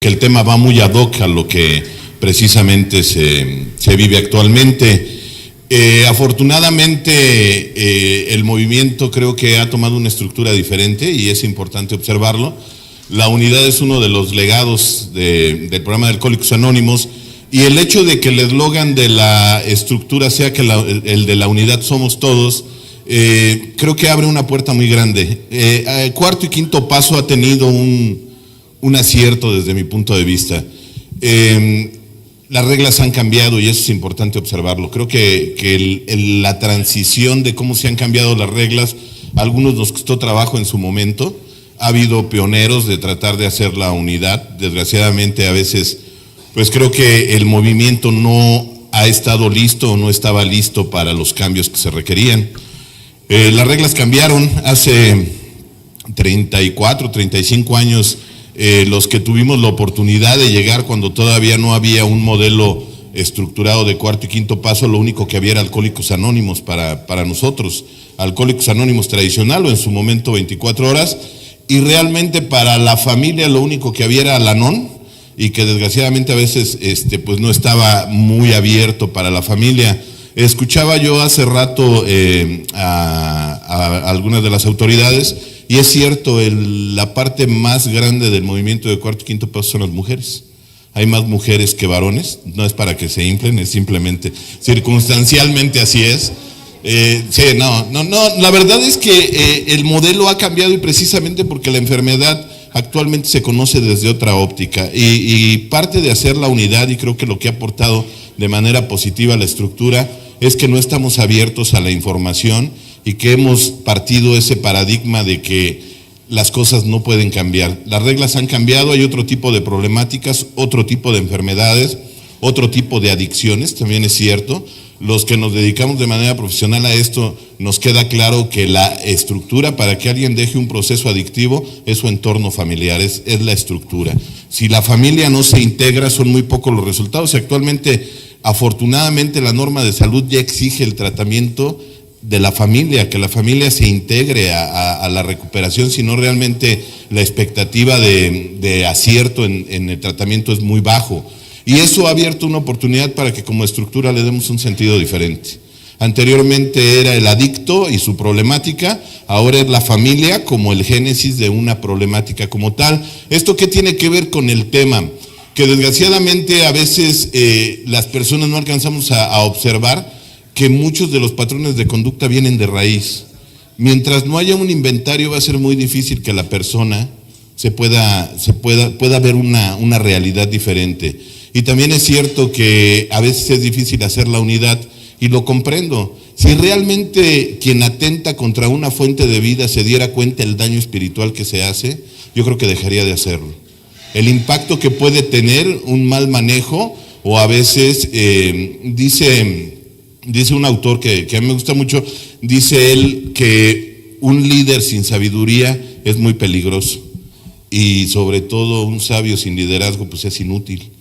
que el tema va muy ad hoc a lo que precisamente se vive actualmente. Afortunadamente el movimiento creo que ha tomado una estructura diferente y es importante observarlo. La unidad es uno de los legados del programa de Alcohólicos Anónimos, y el hecho de que el eslogan de la estructura sea que el de la unidad somos todos, creo que abre una puerta muy grande. Cuarto y quinto paso ha tenido un acierto desde mi punto de vista. Las reglas han cambiado y eso es importante observarlo. Creo que la transición de cómo se han cambiado las reglas, a algunos nos costó trabajo en su momento. Ha habido pioneros de tratar de hacer la unidad. Desgraciadamente a veces, pues creo que el movimiento no ha estado listo o no estaba listo para los cambios que se requerían. Las reglas cambiaron hace 34, 35 años. Los que tuvimos la oportunidad de llegar cuando todavía no había un modelo estructurado de cuarto y quinto paso, lo único que había era Alcohólicos Anónimos para nosotros, Alcohólicos Anónimos tradicional o en su momento 24 horas, y realmente para la familia lo único que había era Al-Anon, y que desgraciadamente a veces pues no estaba muy abierto para la familia. Escuchaba yo hace rato a algunas de las autoridades, y es cierto, la parte más grande del movimiento de cuarto y quinto paso son las mujeres. Hay más mujeres que varones, no es para que se inflen, es simplemente, circunstancialmente así es. Sí, no, la verdad es que el modelo ha cambiado, y precisamente porque la enfermedad actualmente se conoce desde otra óptica, y parte de hacer la unidad, y creo que lo que ha aportado de manera positiva a la estructura, es que no estamos abiertos a la información y que hemos partido ese paradigma de que las cosas no pueden cambiar. Las reglas han cambiado, hay otro tipo de problemáticas, otro tipo de enfermedades, otro tipo de adicciones, también es cierto. Los que nos dedicamos de manera profesional a esto, nos queda claro que la estructura para que alguien deje un proceso adictivo es su entorno familiar, es la estructura. Si la familia no se integra, son muy pocos los resultados. Actualmente, afortunadamente, la norma de salud ya exige el tratamiento de la familia, que la familia se integre a la recuperación, sino realmente la expectativa de acierto en el tratamiento es muy bajo. Y eso ha abierto una oportunidad para que como estructura le demos un sentido diferente. Anteriormente era el adicto y su problemática, ahora es la familia como el génesis de una problemática como tal. ¿Esto qué tiene que ver con el tema? Que desgraciadamente a veces las personas no alcanzamos a observar que muchos de los patrones de conducta vienen de raíz. Mientras no haya un inventario, va a ser muy difícil que la persona pueda ver una realidad diferente. Y también es cierto que a veces es difícil hacer la unidad, y lo comprendo. Si realmente quien atenta contra una fuente de vida se diera cuenta del daño espiritual que se hace, yo creo que dejaría de hacerlo. El impacto que puede tener un mal manejo, o a veces dice un autor que a mí me gusta mucho, dice él que un líder sin sabiduría es muy peligroso, y sobre todo un sabio sin liderazgo pues es inútil.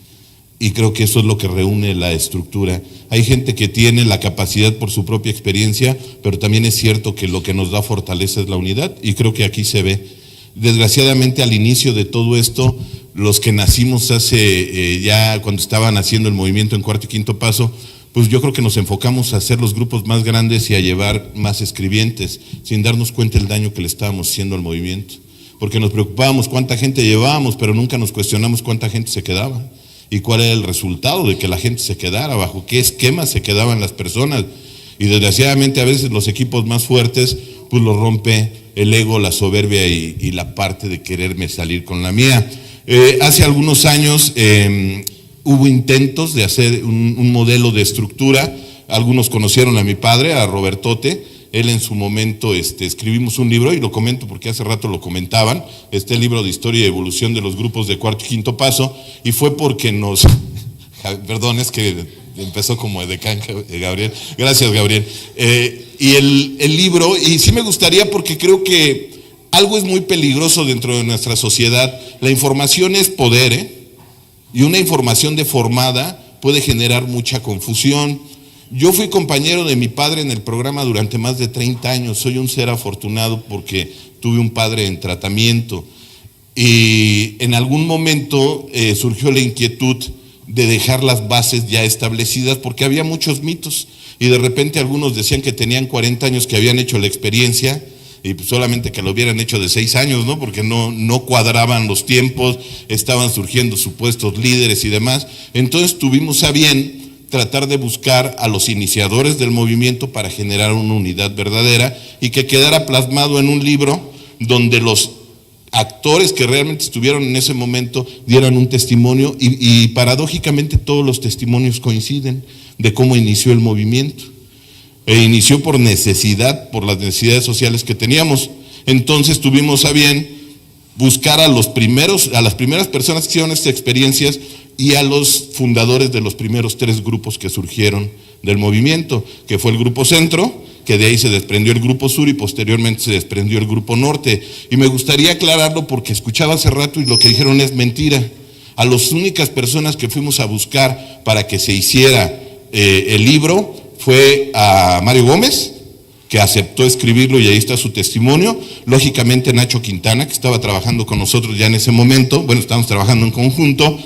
Y creo que eso es lo que reúne la estructura. Hay gente que tiene la capacidad por su propia experiencia, pero también es cierto que lo que nos da fortaleza es la unidad, y creo que aquí se ve. Desgraciadamente al inicio de todo esto, los que nacimos hace ya cuando estaban haciendo el movimiento en cuarto y quinto paso, pues yo creo que nos enfocamos a hacer los grupos más grandes y a llevar más escribientes, sin darnos cuenta el daño que le estábamos haciendo al movimiento. Porque nos preocupábamos cuánta gente llevábamos, pero nunca nos cuestionamos cuánta gente se quedaba y cuál era el resultado de que la gente se quedara, bajo qué esquemas se quedaban las personas. Y desgraciadamente a veces los equipos más fuertes pues los rompe el ego, la soberbia y la parte de quererme salir con la mía. Hace algunos años hubo intentos de hacer un modelo de estructura. Algunos conocieron a mi padre, a Robertote. Él en su momento escribimos un libro, y lo comento porque hace rato lo comentaban, el libro de historia y evolución de los grupos de cuarto y quinto paso, y fue porque perdón, es que empezó como de canja, Gabriel, gracias Gabriel, y el libro, y sí me gustaría, porque creo que algo es muy peligroso dentro de nuestra sociedad. La información es poder, y una información deformada puede generar mucha confusión. Yo fui compañero de mi padre en el programa durante más de 30 años, soy un ser afortunado porque tuve un padre en tratamiento. y en algún momento surgió la inquietud de dejar las bases ya establecidas porque había muchos mitos y de repente algunos decían que tenían 40 años que habían hecho la experiencia y pues solamente que lo hubieran hecho de 6 años, ¿no? Porque no cuadraban los tiempos, estaban surgiendo supuestos líderes y demás. Entonces tuvimos a bien tratar de buscar a los iniciadores del movimiento para generar una unidad verdadera y que quedara plasmado en un libro donde los actores que realmente estuvieron en ese momento dieran un testimonio y paradójicamente todos los testimonios coinciden de cómo inició el movimiento. Inició por necesidad, por las necesidades sociales que teníamos. Entonces tuvimos a bien buscar a las primeras personas que hicieron estas experiencias y a los fundadores de los primeros 3 grupos que surgieron del movimiento, que fue el Grupo Centro, que de ahí se desprendió el Grupo Sur y posteriormente se desprendió el Grupo Norte. Y me gustaría aclararlo porque escuchaba hace rato y lo que dijeron es mentira. A las únicas personas que fuimos a buscar para que se hiciera el libro fue a Mario Gómez, que aceptó escribirlo y ahí está su testimonio. Lógicamente Nacho Quintana, que estaba trabajando con nosotros ya en ese momento, bueno, estábamos trabajando en conjunto.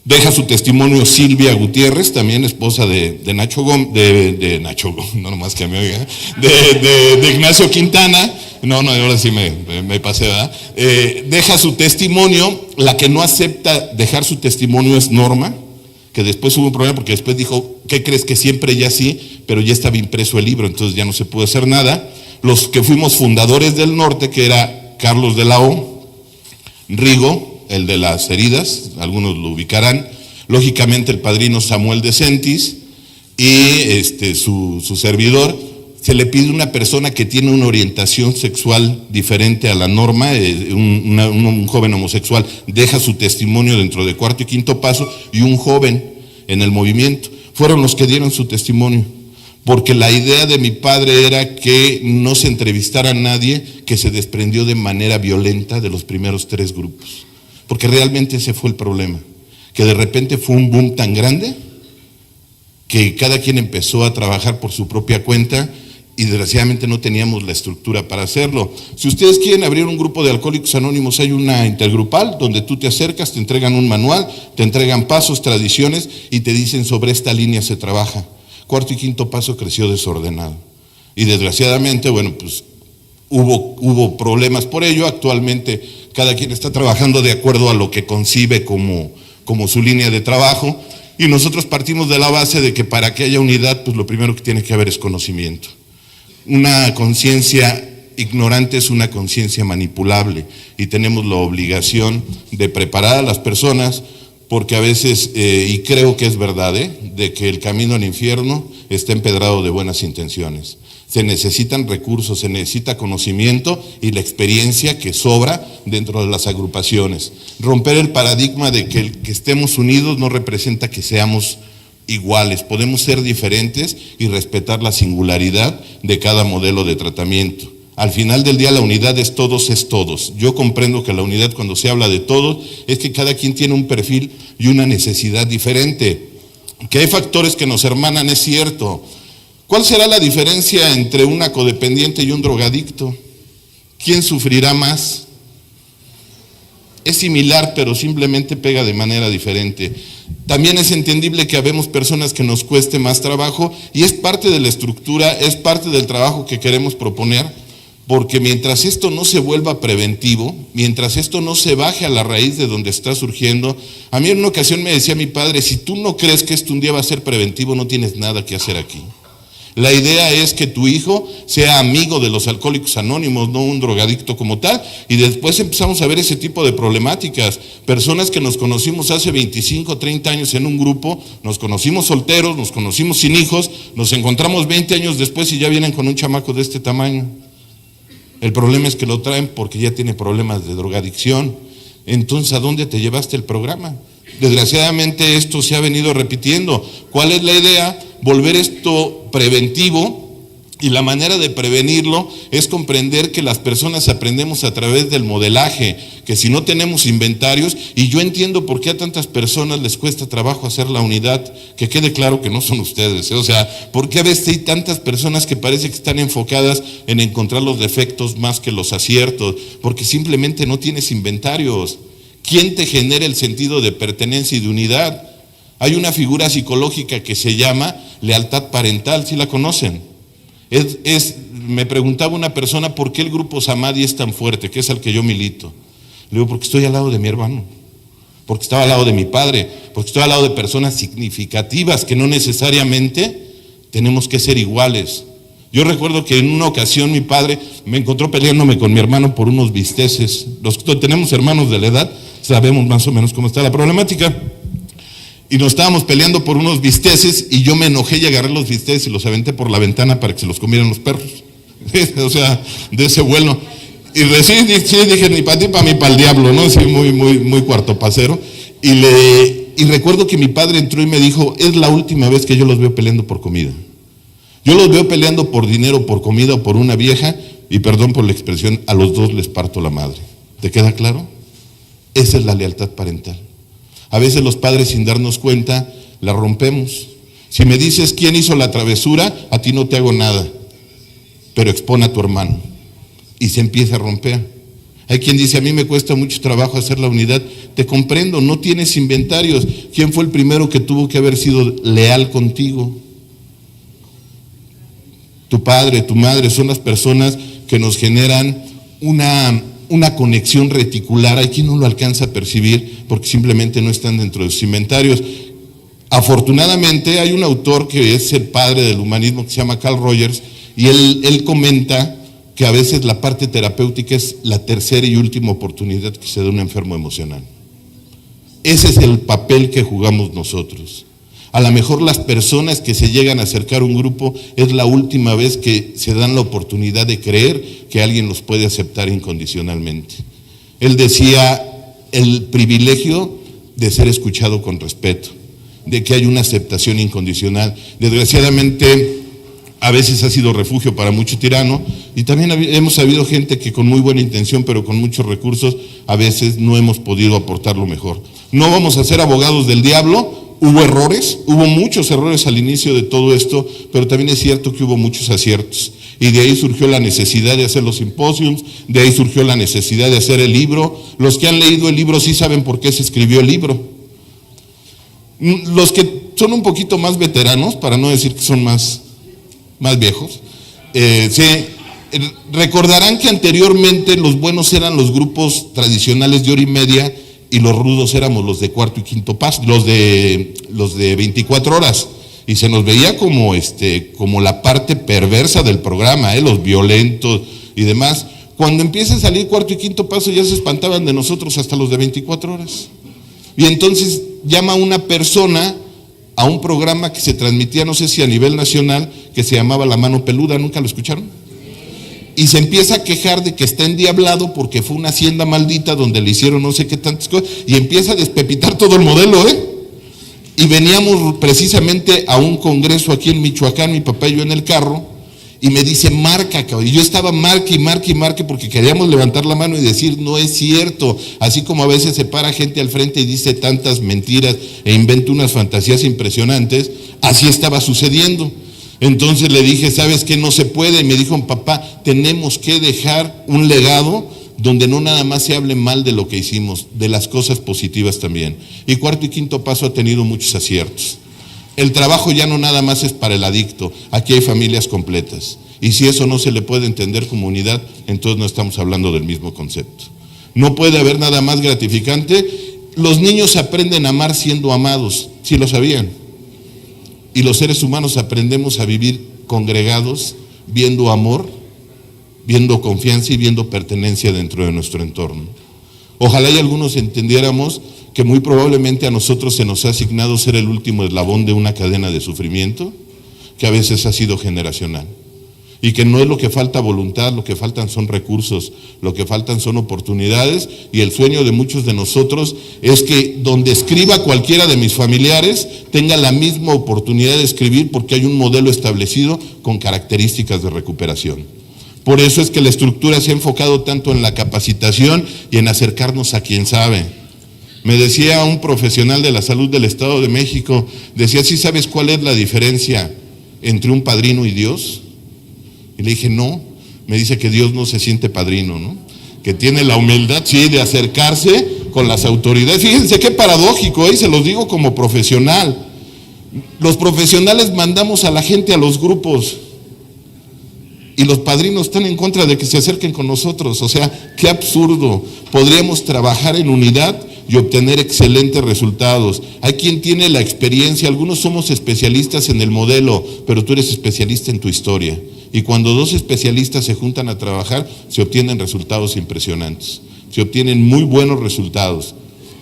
Deja su testimonio Silvia Gutiérrez, también esposa de Nacho Gómez, de Nacho Gómez, no nomás que me oiga, de Ignacio Quintana. No, ahora sí me pasé, ¿verdad? Deja su testimonio. La que no acepta dejar su testimonio es Norma, que después hubo un problema porque después dijo, ¿qué crees? Que siempre ya sí, pero ya estaba impreso el libro, entonces ya no se pudo hacer nada. Los que fuimos fundadores del norte, que era Carlos de la O, Rigo, el de las heridas, algunos lo ubicarán, lógicamente el padrino Samuel de Sentis y su servidor. Se le pide a una persona que tiene una orientación sexual diferente a la norma, un joven homosexual deja su testimonio dentro de cuarto y quinto paso, y un joven en el movimiento fueron los que dieron su testimonio, porque la idea de mi padre era que no se entrevistara a nadie que se desprendió de manera violenta de los primeros 3 grupos, porque realmente ese fue el problema, que de repente fue un boom tan grande que cada quien empezó a trabajar por su propia cuenta y desgraciadamente no teníamos la estructura para hacerlo. Si ustedes quieren abrir un grupo de Alcohólicos Anónimos, hay una intergrupal donde tú te acercas, te entregan un manual, te entregan pasos, tradiciones y te dicen sobre esta línea se trabaja. Cuarto y quinto paso creció desordenado y desgraciadamente, bueno, pues hubo problemas por ello. Actualmente cada quien está trabajando de acuerdo a lo que concibe como su línea de trabajo, y nosotros partimos de la base de que para que haya unidad, pues lo primero que tiene que haber es conocimiento. Una conciencia ignorante es una conciencia manipulable y tenemos la obligación de preparar a las personas, porque a veces, y creo que es verdad, de que el camino al infierno está empedrado de buenas intenciones. Se necesitan recursos, se necesita conocimiento y la experiencia que sobra dentro de las agrupaciones. Romper el paradigma de que el que estemos unidos no representa que seamos iguales, podemos ser diferentes y respetar la singularidad de cada modelo de tratamiento. Al final del día la unidad es todos. Yo comprendo que la unidad, cuando se habla de todos, es que cada quien tiene un perfil y una necesidad diferente. Que hay factores que nos hermanan, es cierto. ¿Cuál será la diferencia entre una codependiente y un drogadicto? ¿Quién sufrirá más? Es similar, pero simplemente pega de manera diferente. También es entendible que habemos personas que nos cueste más trabajo, y es parte de la estructura, es parte del trabajo que queremos proponer, porque mientras esto no se vuelva preventivo, mientras esto no se baje a la raíz de donde está surgiendo. A mí en una ocasión me decía mi padre, si tú no crees que esto un día va a ser preventivo, no tienes nada que hacer aquí. La idea es que tu hijo sea amigo de los Alcohólicos Anónimos, no un drogadicto como tal, y después empezamos a ver ese tipo de problemáticas. Personas que nos conocimos hace 25, 30 años en un grupo, nos conocimos solteros, nos conocimos sin hijos, nos encontramos 20 años después y ya vienen con un chamaco de este tamaño. El problema es que lo traen porque ya tiene problemas de drogadicción. Entonces, ¿a dónde te llevaste el programa? Desgraciadamente esto se ha venido repitiendo. ¿Cuál es la idea? Volver esto preventivo Y la manera de prevenirlo es comprender que las personas aprendemos a través del modelaje, que si no tenemos inventarios, y yo entiendo por qué a tantas personas les cuesta trabajo hacer la unidad, que quede claro que no son ustedes, o sea, ¿por qué a veces hay tantas personas que parece que están enfocadas en encontrar los defectos más que los aciertos? Porque simplemente no tienes inventarios. ¿Quién te genera el sentido de pertenencia y de unidad? Hay una figura psicológica que se llama lealtad parental, ¿sí la conocen? Me preguntaba una persona, ¿por qué el grupo Samadhi es tan fuerte, que es al que yo milito? Le digo, porque estoy al lado de mi hermano, porque estaba al lado de mi padre, porque estoy al lado de personas significativas que no necesariamente tenemos que ser iguales. Yo recuerdo que en una ocasión mi padre me encontró peleándome con mi hermano por unos bisteces. Los que tenemos hermanos de la edad sabemos más o menos cómo está la problemática. Y nos estábamos peleando por unos bisteces y yo me enojé y agarré los bisteces y los aventé por la ventana para que se los comieran los perros. O sea, de ese vuelo. Y recién dije, ni para ti, para mí, para el diablo, ¿no? Sí, muy cuartopacero. Y recuerdo que mi padre entró y me dijo, es la última vez que yo los veo peleando por comida. Yo los veo peleando por dinero, por comida o por una vieja, y perdón por la expresión, a los dos les parto la madre. ¿Te queda claro? Esa es la lealtad parental. A veces los padres, sin darnos cuenta, la rompemos. Si me dices quién hizo la travesura, a ti no te hago nada, pero expone a tu hermano. Y se empieza a romper. Hay quien dice, a mí me cuesta mucho trabajo hacer la unidad. Te comprendo, no tienes inventarios. ¿Quién fue el primero que tuvo que haber sido leal contigo? Tu padre, tu madre, son las personas que nos generan una conexión reticular. Hay quien no lo alcanza a percibir porque simplemente no están dentro de sus inventarios. Afortunadamente hay un autor que es el padre del humanismo que se llama Carl Rogers, y él comenta que a veces la parte terapéutica es la tercera y última oportunidad que se da a un enfermo emocional. Ese es el papel que jugamos nosotros. A lo mejor las personas que se llegan a acercar a un grupo es la última vez que se dan la oportunidad de creer que alguien los puede aceptar incondicionalmente. Él decía el privilegio de ser escuchado con respeto, de que hay una aceptación incondicional. Desgraciadamente, a veces ha sido refugio para mucho tirano, y también hemos habido gente que con muy buena intención, pero con muchos recursos, a veces no hemos podido aportar lo mejor. No vamos a ser abogados del diablo. Hubo errores, hubo muchos errores al inicio de todo esto, pero también es cierto que hubo muchos aciertos. Y de ahí surgió la necesidad de hacer los simposios, de ahí surgió la necesidad de hacer el libro. Los que han leído el libro sí saben por qué se escribió el libro. Los que son un poquito más veteranos, para no decir que son más viejos, recordarán que anteriormente los buenos eran los grupos tradicionales de hora y media, y los rudos éramos los de cuarto y quinto paso, los de 24 horas, y se nos veía como la parte perversa del programa, los violentos y demás. Cuando empieza a salir cuarto y quinto paso ya se espantaban de nosotros hasta los de 24 horas. Y entonces llama una persona a un programa que se transmitía, no sé si a nivel nacional, que se llamaba La Mano Peluda. ¿Nunca lo escucharon? Y se empieza a quejar de que está endiablado porque fue una hacienda maldita donde le hicieron no sé qué tantas cosas, y empieza a despepitar todo el modelo, Y veníamos precisamente a un congreso aquí en Michoacán, mi papá y yo en el carro, y me dice, marca, cabrón. Y yo estaba marque porque queríamos levantar la mano y decir, no es cierto. Así como a veces se para gente al frente y dice tantas mentiras e inventa unas fantasías impresionantes, así estaba sucediendo. Entonces le dije, ¿sabes qué? No se puede. Y me dijo, papá, tenemos que dejar un legado donde no nada más se hable mal de lo que hicimos, de las cosas positivas también. Y cuarto y quinto paso ha tenido muchos aciertos. El trabajo ya no nada más es para el adicto, aquí hay familias completas. Y si eso no se le puede entender como unidad, entonces no estamos hablando del mismo concepto. No puede haber nada más gratificante. Los niños aprenden a amar siendo amados, ¿sí lo sabían? Y los seres humanos aprendemos a vivir congregados, viendo amor, viendo confianza y viendo pertenencia dentro de nuestro entorno. Ojalá y algunos entendiéramos que muy probablemente a nosotros se nos ha asignado ser el último eslabón de una cadena de sufrimiento que a veces ha sido generacional. y que no es lo que falta voluntad, lo que faltan son recursos, lo que faltan son oportunidades, y el sueño de muchos de nosotros es que donde escriba cualquiera de mis familiares tenga la misma oportunidad de escribir, porque hay un modelo establecido con características de recuperación. Por eso es que la estructura se ha enfocado tanto en la capacitación y en acercarnos a quien sabe. Me decía un profesional de la salud del Estado de México, decía, ¿sí sabes cuál es la diferencia entre un padrino y Dios? Y le dije, no. Me dice que Dios no se siente padrino, ¿no? Que tiene la humildad, sí, de acercarse con las autoridades. Fíjense qué paradójico, y se los digo como profesional. Los profesionales mandamos a la gente a los grupos, y los padrinos están en contra de que se acerquen con nosotros. O sea, qué absurdo. Podríamos trabajar en unidad y obtener excelentes resultados. Hay quien tiene la experiencia, algunos somos especialistas en el modelo, pero tú eres especialista en tu historia. Y cuando dos especialistas se juntan a trabajar, se obtienen resultados impresionantes. Se obtienen muy buenos resultados,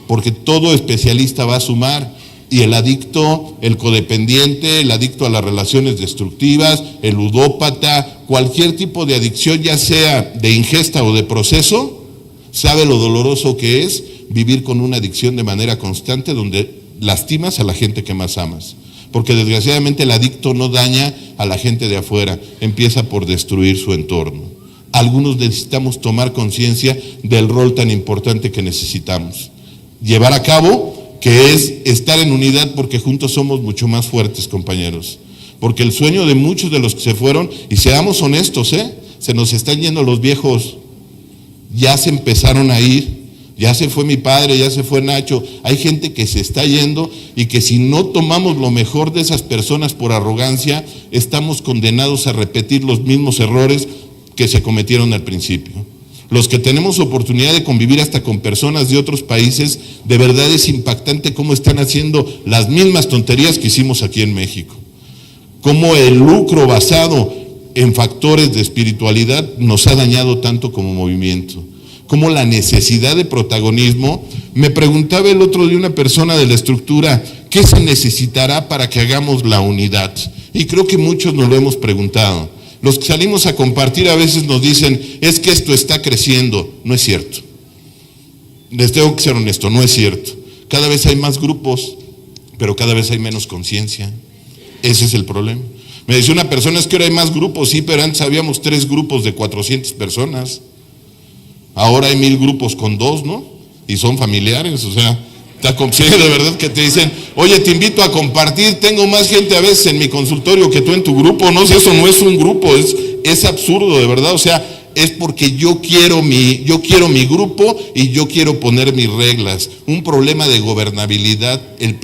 porque todo especialista va a sumar. Y el adicto, el codependiente, el adicto a las relaciones destructivas, el ludópata, cualquier tipo de adicción, ya sea de ingesta o de proceso, sabe lo doloroso que es vivir con una adicción de manera constante, donde lastimas a la gente que más amas. Porque desgraciadamente el adicto no daña a la gente de afuera, empieza por destruir su entorno. Algunos necesitamos tomar conciencia del rol tan importante que necesitamos llevar a cabo, que es estar en unidad, porque juntos somos mucho más fuertes, compañeros. Porque el sueño de muchos de los que se fueron, y seamos honestos, se nos están yendo los viejos, ya se empezaron a ir, ya se fue mi padre, ya se fue Nacho. Hay gente que se está yendo, y que si no tomamos lo mejor de esas personas por arrogancia, estamos condenados a repetir los mismos errores que se cometieron al principio. Los que tenemos oportunidad de convivir hasta con personas de otros países, de verdad es impactante cómo están haciendo las mismas tonterías que hicimos aquí en México. Cómo el lucro basado en factores de espiritualidad nos ha dañado tanto como movimiento. Cómo la necesidad de protagonismo. Me preguntaba el otro día una persona de la estructura, ¿qué se necesitará para que hagamos la unidad? Y creo que muchos nos lo hemos preguntado. Los que salimos a compartir a veces nos dicen, es que esto está creciendo. No es cierto. Les tengo que ser honesto, no es cierto. Cada vez hay más grupos, pero cada vez hay menos conciencia. Ese es el problema. Me decía una persona, es que ahora hay más grupos, sí, pero antes habíamos 3 grupos de 400 personas. Ahora hay 1000 grupos con 2, ¿no? Y son familiares, o sea, sí, de verdad que te dicen, oye, te invito a compartir, tengo más gente a veces en mi consultorio que tú en tu grupo. No sé, eso no es un grupo, es absurdo, de verdad. O sea, es porque yo quiero mi grupo y yo quiero poner mis reglas. Un problema de gobernabilidad. El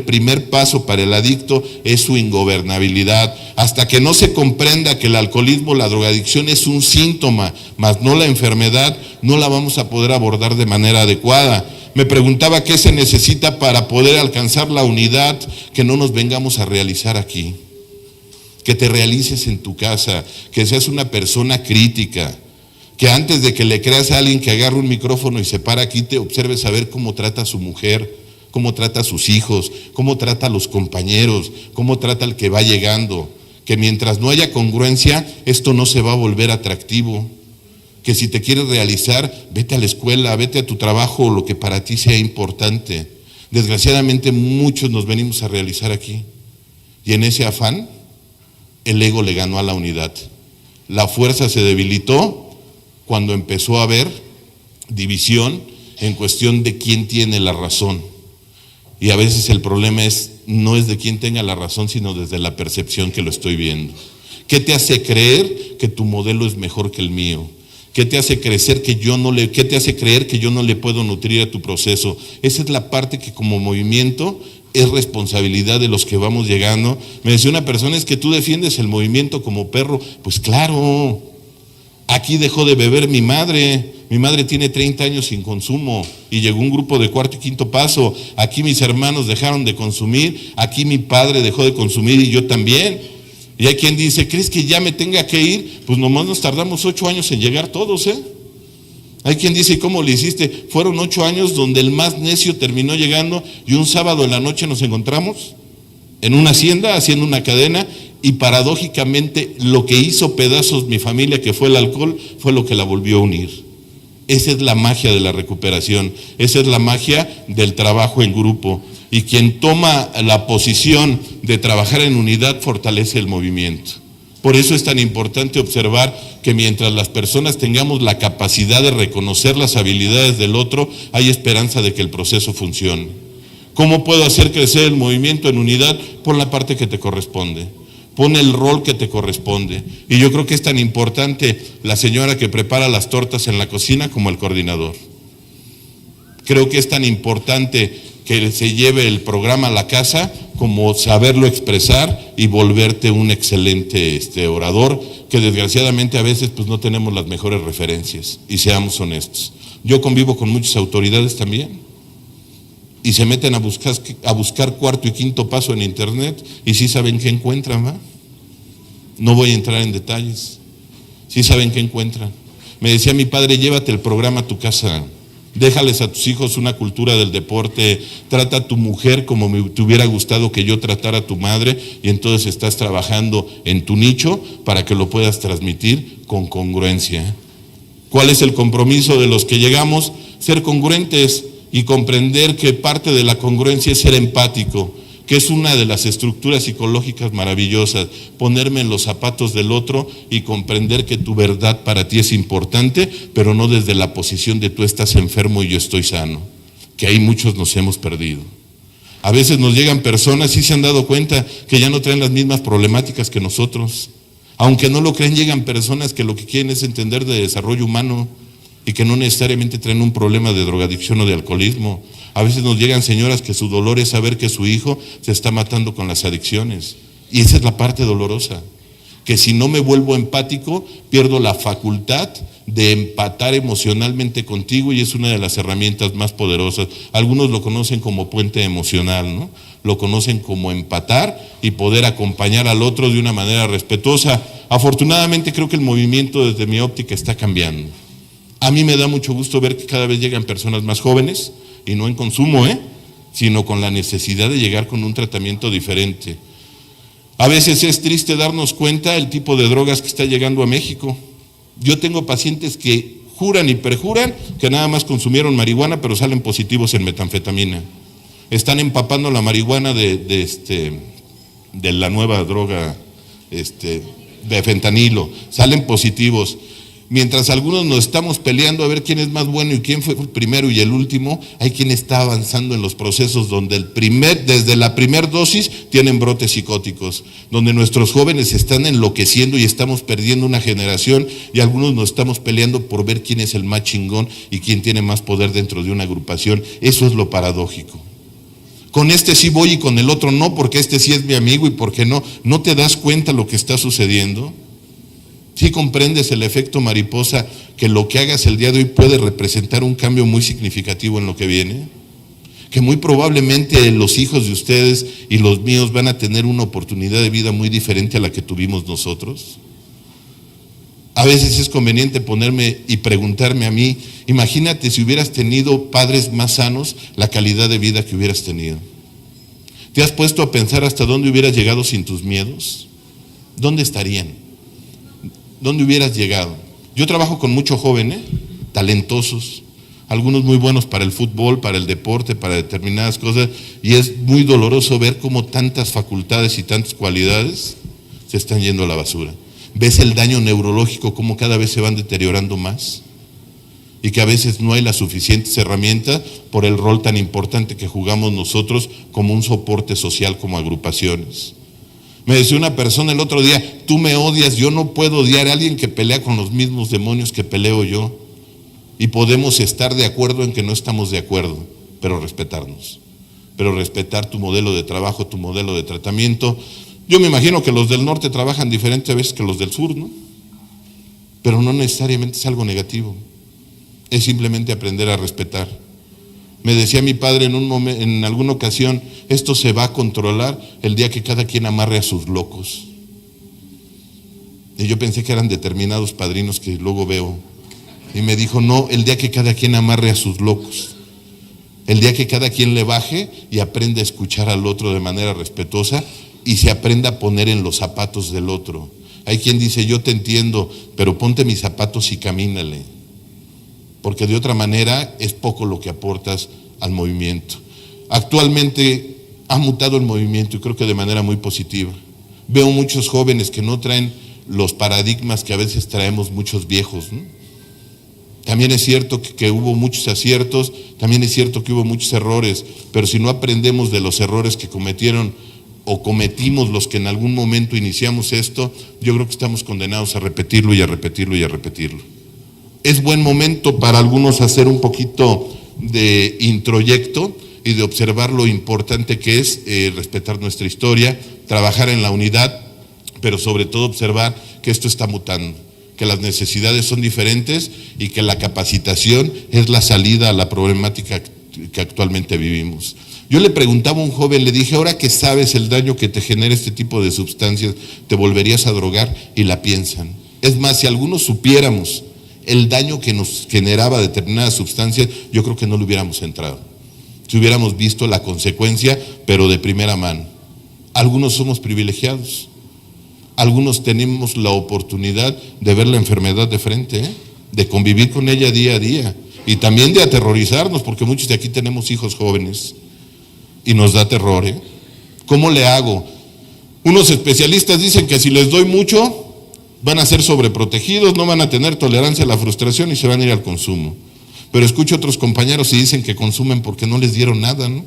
primer paso para el adicto es su ingobernabilidad. Hasta que no se comprenda que el alcoholismo, la drogadicción es un síntoma, más no la enfermedad, no la vamos a poder abordar de manera adecuada. Me preguntaba qué se necesita para poder alcanzar la unidad que no nos vengamos a realizar aquí. Que te realices en tu casa, que seas una persona crítica, que antes de que le creas a alguien que agarre un micrófono y se para aquí, te observes a ver cómo trata a su mujer, cómo trata a sus hijos, cómo trata a los compañeros, cómo trata al que va llegando. Que mientras no haya congruencia, esto no se va a volver atractivo. Que si te quieres realizar, vete a la escuela, vete a tu trabajo, lo que para ti sea importante. Desgraciadamente muchos nos venimos a realizar aquí. Y en ese afán, el ego le ganó a la unidad. La fuerza se debilitó cuando empezó a haber división en cuestión de quién tiene la razón. Y a veces el problema no es de quién tenga la razón, sino desde la percepción que lo estoy viendo. ¿Qué te hace creer que tu modelo es mejor que el mío? ¿Qué te hace creer que yo no le puedo nutrir a tu proceso? Esa es la parte que como movimiento es responsabilidad de los que vamos llegando. Me decía una persona, es que tú defiendes el movimiento como perro. Pues claro, aquí dejó de beber mi madre tiene 30 años sin consumo y llegó un grupo de 4º y 5º paso. Aquí mis hermanos dejaron de consumir, aquí mi padre dejó de consumir y yo también. Y hay quien dice, ¿crees que ya me tenga que ir? Pues nomás nos tardamos 8 años en llegar todos, Hay quien dice, ¿cómo le hiciste? Fueron 8 años donde el más necio terminó llegando y un sábado en la noche nos encontramos. en una hacienda, haciendo una cadena, y paradójicamente lo que hizo pedazos mi familia, que fue el alcohol, fue lo que la volvió a unir. Esa es la magia de la recuperación, esa es la magia del trabajo en grupo. Y quien toma la posición de trabajar en unidad fortalece el movimiento. Por eso es tan importante observar que mientras las personas tengamos la capacidad de reconocer las habilidades del otro, hay esperanza de que el proceso funcione. ¿Cómo puedo hacer crecer el movimiento en unidad? Por la parte que te corresponde. Pon el rol que te corresponde. Y yo creo que es tan importante la señora que prepara las tortas en la cocina como el coordinador. Creo que es tan importante que se lleve el programa a la casa como saberlo expresar y volverte un excelente orador, que desgraciadamente a veces pues no tenemos las mejores referencias, y seamos honestos. Yo convivo con muchas autoridades también, y se meten a buscar cuarto y quinto paso en internet, y sí saben qué encuentran, ¿va? No voy a entrar en detalles. Sí saben qué encuentran. Me decía mi padre, llévate el programa a tu casa, déjales a tus hijos una cultura del deporte, trata a tu mujer como me te hubiera gustado que yo tratara a tu madre, y entonces estás trabajando en tu nicho para que lo puedas transmitir con congruencia. ¿Cuál es el compromiso de los que llegamos? Ser congruentes y comprender que parte de la congruencia es ser empático, que es una de las estructuras psicológicas maravillosas, ponerme en los zapatos del otro y comprender que tu verdad para ti es importante, pero no desde la posición de tú estás enfermo y yo estoy sano, que ahí muchos nos hemos perdido. A veces nos llegan personas, y se han dado cuenta que ya no traen las mismas problemáticas que nosotros. Aunque no lo creen, llegan personas que lo que quieren es entender de desarrollo humano y que no necesariamente traen un problema de drogadicción o de alcoholismo. A veces nos llegan señoras que su dolor es saber que su hijo se está matando con las adicciones. Y esa es la parte dolorosa, que si no me vuelvo empático, pierdo la facultad de empatar emocionalmente contigo, y es una de las herramientas más poderosas. Algunos lo conocen como puente emocional, ¿no? Lo conocen como empatar y poder acompañar al otro de una manera respetuosa. Afortunadamente creo que el movimiento desde mi óptica está cambiando. A mí me da mucho gusto ver que cada vez llegan personas más jóvenes, y no en consumo, sino con la necesidad de llegar con un tratamiento diferente. A veces es triste darnos cuenta el tipo de drogas que está llegando a México. Yo tengo pacientes que juran y perjuran que nada más consumieron marihuana, pero salen positivos en metanfetamina. Están empapando la marihuana de la nueva droga de fentanilo, salen positivos. Mientras algunos nos estamos peleando a ver quién es más bueno y quién fue el primero y el último, hay quien está avanzando en los procesos donde desde la primera dosis tienen brotes psicóticos, donde nuestros jóvenes están enloqueciendo y estamos perdiendo una generación, y algunos nos estamos peleando por ver quién es el más chingón y quién tiene más poder dentro de una agrupación. Eso es lo paradójico. Con este sí voy y con el otro no, porque este sí es mi amigo y porque no. ¿No te das cuenta lo que está sucediendo? ¿Sí comprendes el efecto mariposa, que lo que hagas el día de hoy puede representar un cambio muy significativo en lo que viene? Que muy probablemente los hijos de ustedes y los míos van a tener una oportunidad de vida muy diferente a la que tuvimos nosotros. A veces es conveniente ponerme y preguntarme a mí, imagínate si hubieras tenido padres más sanos, la calidad de vida que hubieras tenido. ¿Te has puesto a pensar hasta dónde hubieras llegado sin tus miedos? ¿Dónde estarían? ¿Dónde hubieras llegado? Yo trabajo con muchos jóvenes, talentosos, algunos muy buenos para el fútbol, para el deporte, para determinadas cosas, y es muy doloroso ver cómo tantas facultades y tantas cualidades se están yendo a la basura. Ves el daño neurológico, cómo cada vez se van deteriorando más, y que a veces no hay las suficientes herramientas por el rol tan importante que jugamos nosotros como un soporte social, como agrupaciones. Me decía una persona el otro día, tú me odias, yo no puedo odiar a alguien que pelea con los mismos demonios que peleo yo. Y podemos estar de acuerdo en que no estamos de acuerdo, pero respetarnos. Pero respetar tu modelo de trabajo, tu modelo de tratamiento. Yo me imagino que los del norte trabajan diferente a veces que los del sur, ¿no? Pero no necesariamente es algo negativo. Es simplemente aprender a respetar. Me decía mi padre en alguna ocasión, esto se va a controlar el día que cada quien amarre a sus locos. Y yo pensé que eran determinados padrinos que luego veo. Y me dijo, no, el día que cada quien amarre a sus locos. El día que cada quien le baje y aprenda a escuchar al otro de manera respetuosa y se aprenda a poner en los zapatos del otro. Hay quien dice, yo te entiendo, pero ponte mis zapatos y camínale. Porque de otra manera es poco lo que aportas al movimiento. Actualmente ha mutado el movimiento y creo que de manera muy positiva. Veo muchos jóvenes que no traen los paradigmas que a veces traemos muchos viejos, ¿no? También es cierto que hubo muchos aciertos, también es cierto que hubo muchos errores, pero si no aprendemos de los errores que cometieron o cometimos los que en algún momento iniciamos esto, yo creo que estamos condenados a repetirlo y a repetirlo y a repetirlo. Es buen momento para algunos hacer un poquito de introyecto y de observar lo importante que es respetar nuestra historia, trabajar en la unidad, pero sobre todo observar que esto está mutando, que las necesidades son diferentes y que la capacitación es la salida a la problemática que actualmente vivimos. Yo le preguntaba a un joven, le dije, ahora que sabes el daño que te genera este tipo de sustancias, ¿te volverías a drogar? Y la piensan. Es más, si algunos supiéramos el daño que nos generaba determinadas sustancias, yo creo que no le hubiéramos entrado. Si hubiéramos visto la consecuencia, pero de primera mano. Algunos somos privilegiados. Algunos tenemos la oportunidad de ver la enfermedad de frente, de convivir con ella día a día y también de aterrorizarnos, porque muchos de aquí tenemos hijos jóvenes y nos da terror. ¿Cómo le hago? Unos especialistas dicen que si les doy mucho van a ser sobreprotegidos, no van a tener tolerancia a la frustración y se van a ir al consumo. Pero escucho otros compañeros y dicen que consumen porque no les dieron nada, ¿no?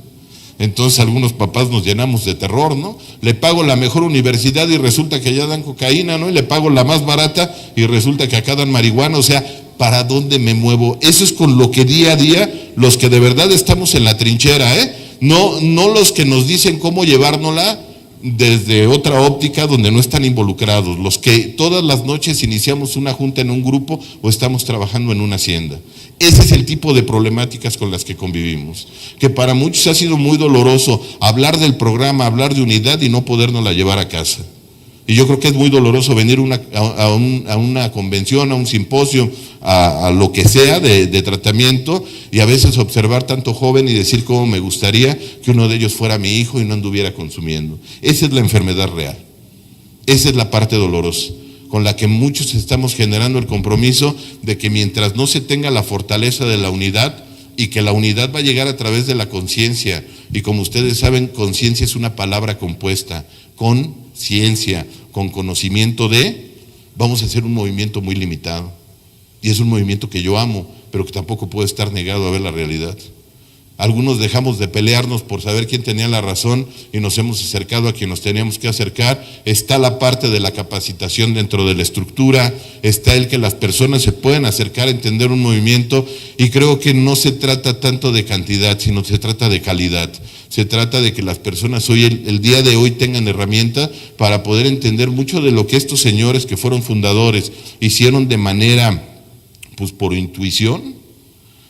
Entonces algunos papás nos llenamos de terror, ¿no? Le pago la mejor universidad y resulta que allá dan cocaína, ¿no? Y le pago la más barata y resulta que acá dan marihuana. O sea, ¿para dónde me muevo? Eso es con lo que día a día, los que de verdad estamos en la trinchera, no los que nos dicen cómo llevárnosla desde otra óptica donde no están involucrados, los que todas las noches iniciamos una junta en un grupo o estamos trabajando en una hacienda. Ese es el tipo de problemáticas con las que convivimos, que para muchos ha sido muy doloroso hablar del programa, hablar de unidad y no podérnosla llevar a casa. Y yo creo que es muy doloroso venir a una convención, a un simposio, a lo que sea de tratamiento y a veces observar tanto joven y decir cómo me gustaría que uno de ellos fuera mi hijo y no anduviera consumiendo. Esa es la enfermedad real. Esa es la parte dolorosa, con la que muchos estamos generando el compromiso de que mientras no se tenga la fortaleza de la unidad y que la unidad va a llegar a través de la conciencia, y como ustedes saben, conciencia es una palabra compuesta, con ciencia, con conocimiento vamos a hacer un movimiento muy limitado. Y es un movimiento que yo amo, pero que tampoco puede estar negado a ver la realidad. Algunos dejamos de pelearnos por saber quién tenía la razón y nos hemos acercado a quien nos teníamos que acercar. Está la parte de la capacitación dentro de la estructura, está el que las personas se pueden acercar a entender un movimiento, y creo que no se trata tanto de cantidad, sino se trata de calidad. Se trata de que las personas hoy, el día de hoy, tengan herramientas para poder entender mucho de lo que estos señores que fueron fundadores hicieron de manera, pues por intuición,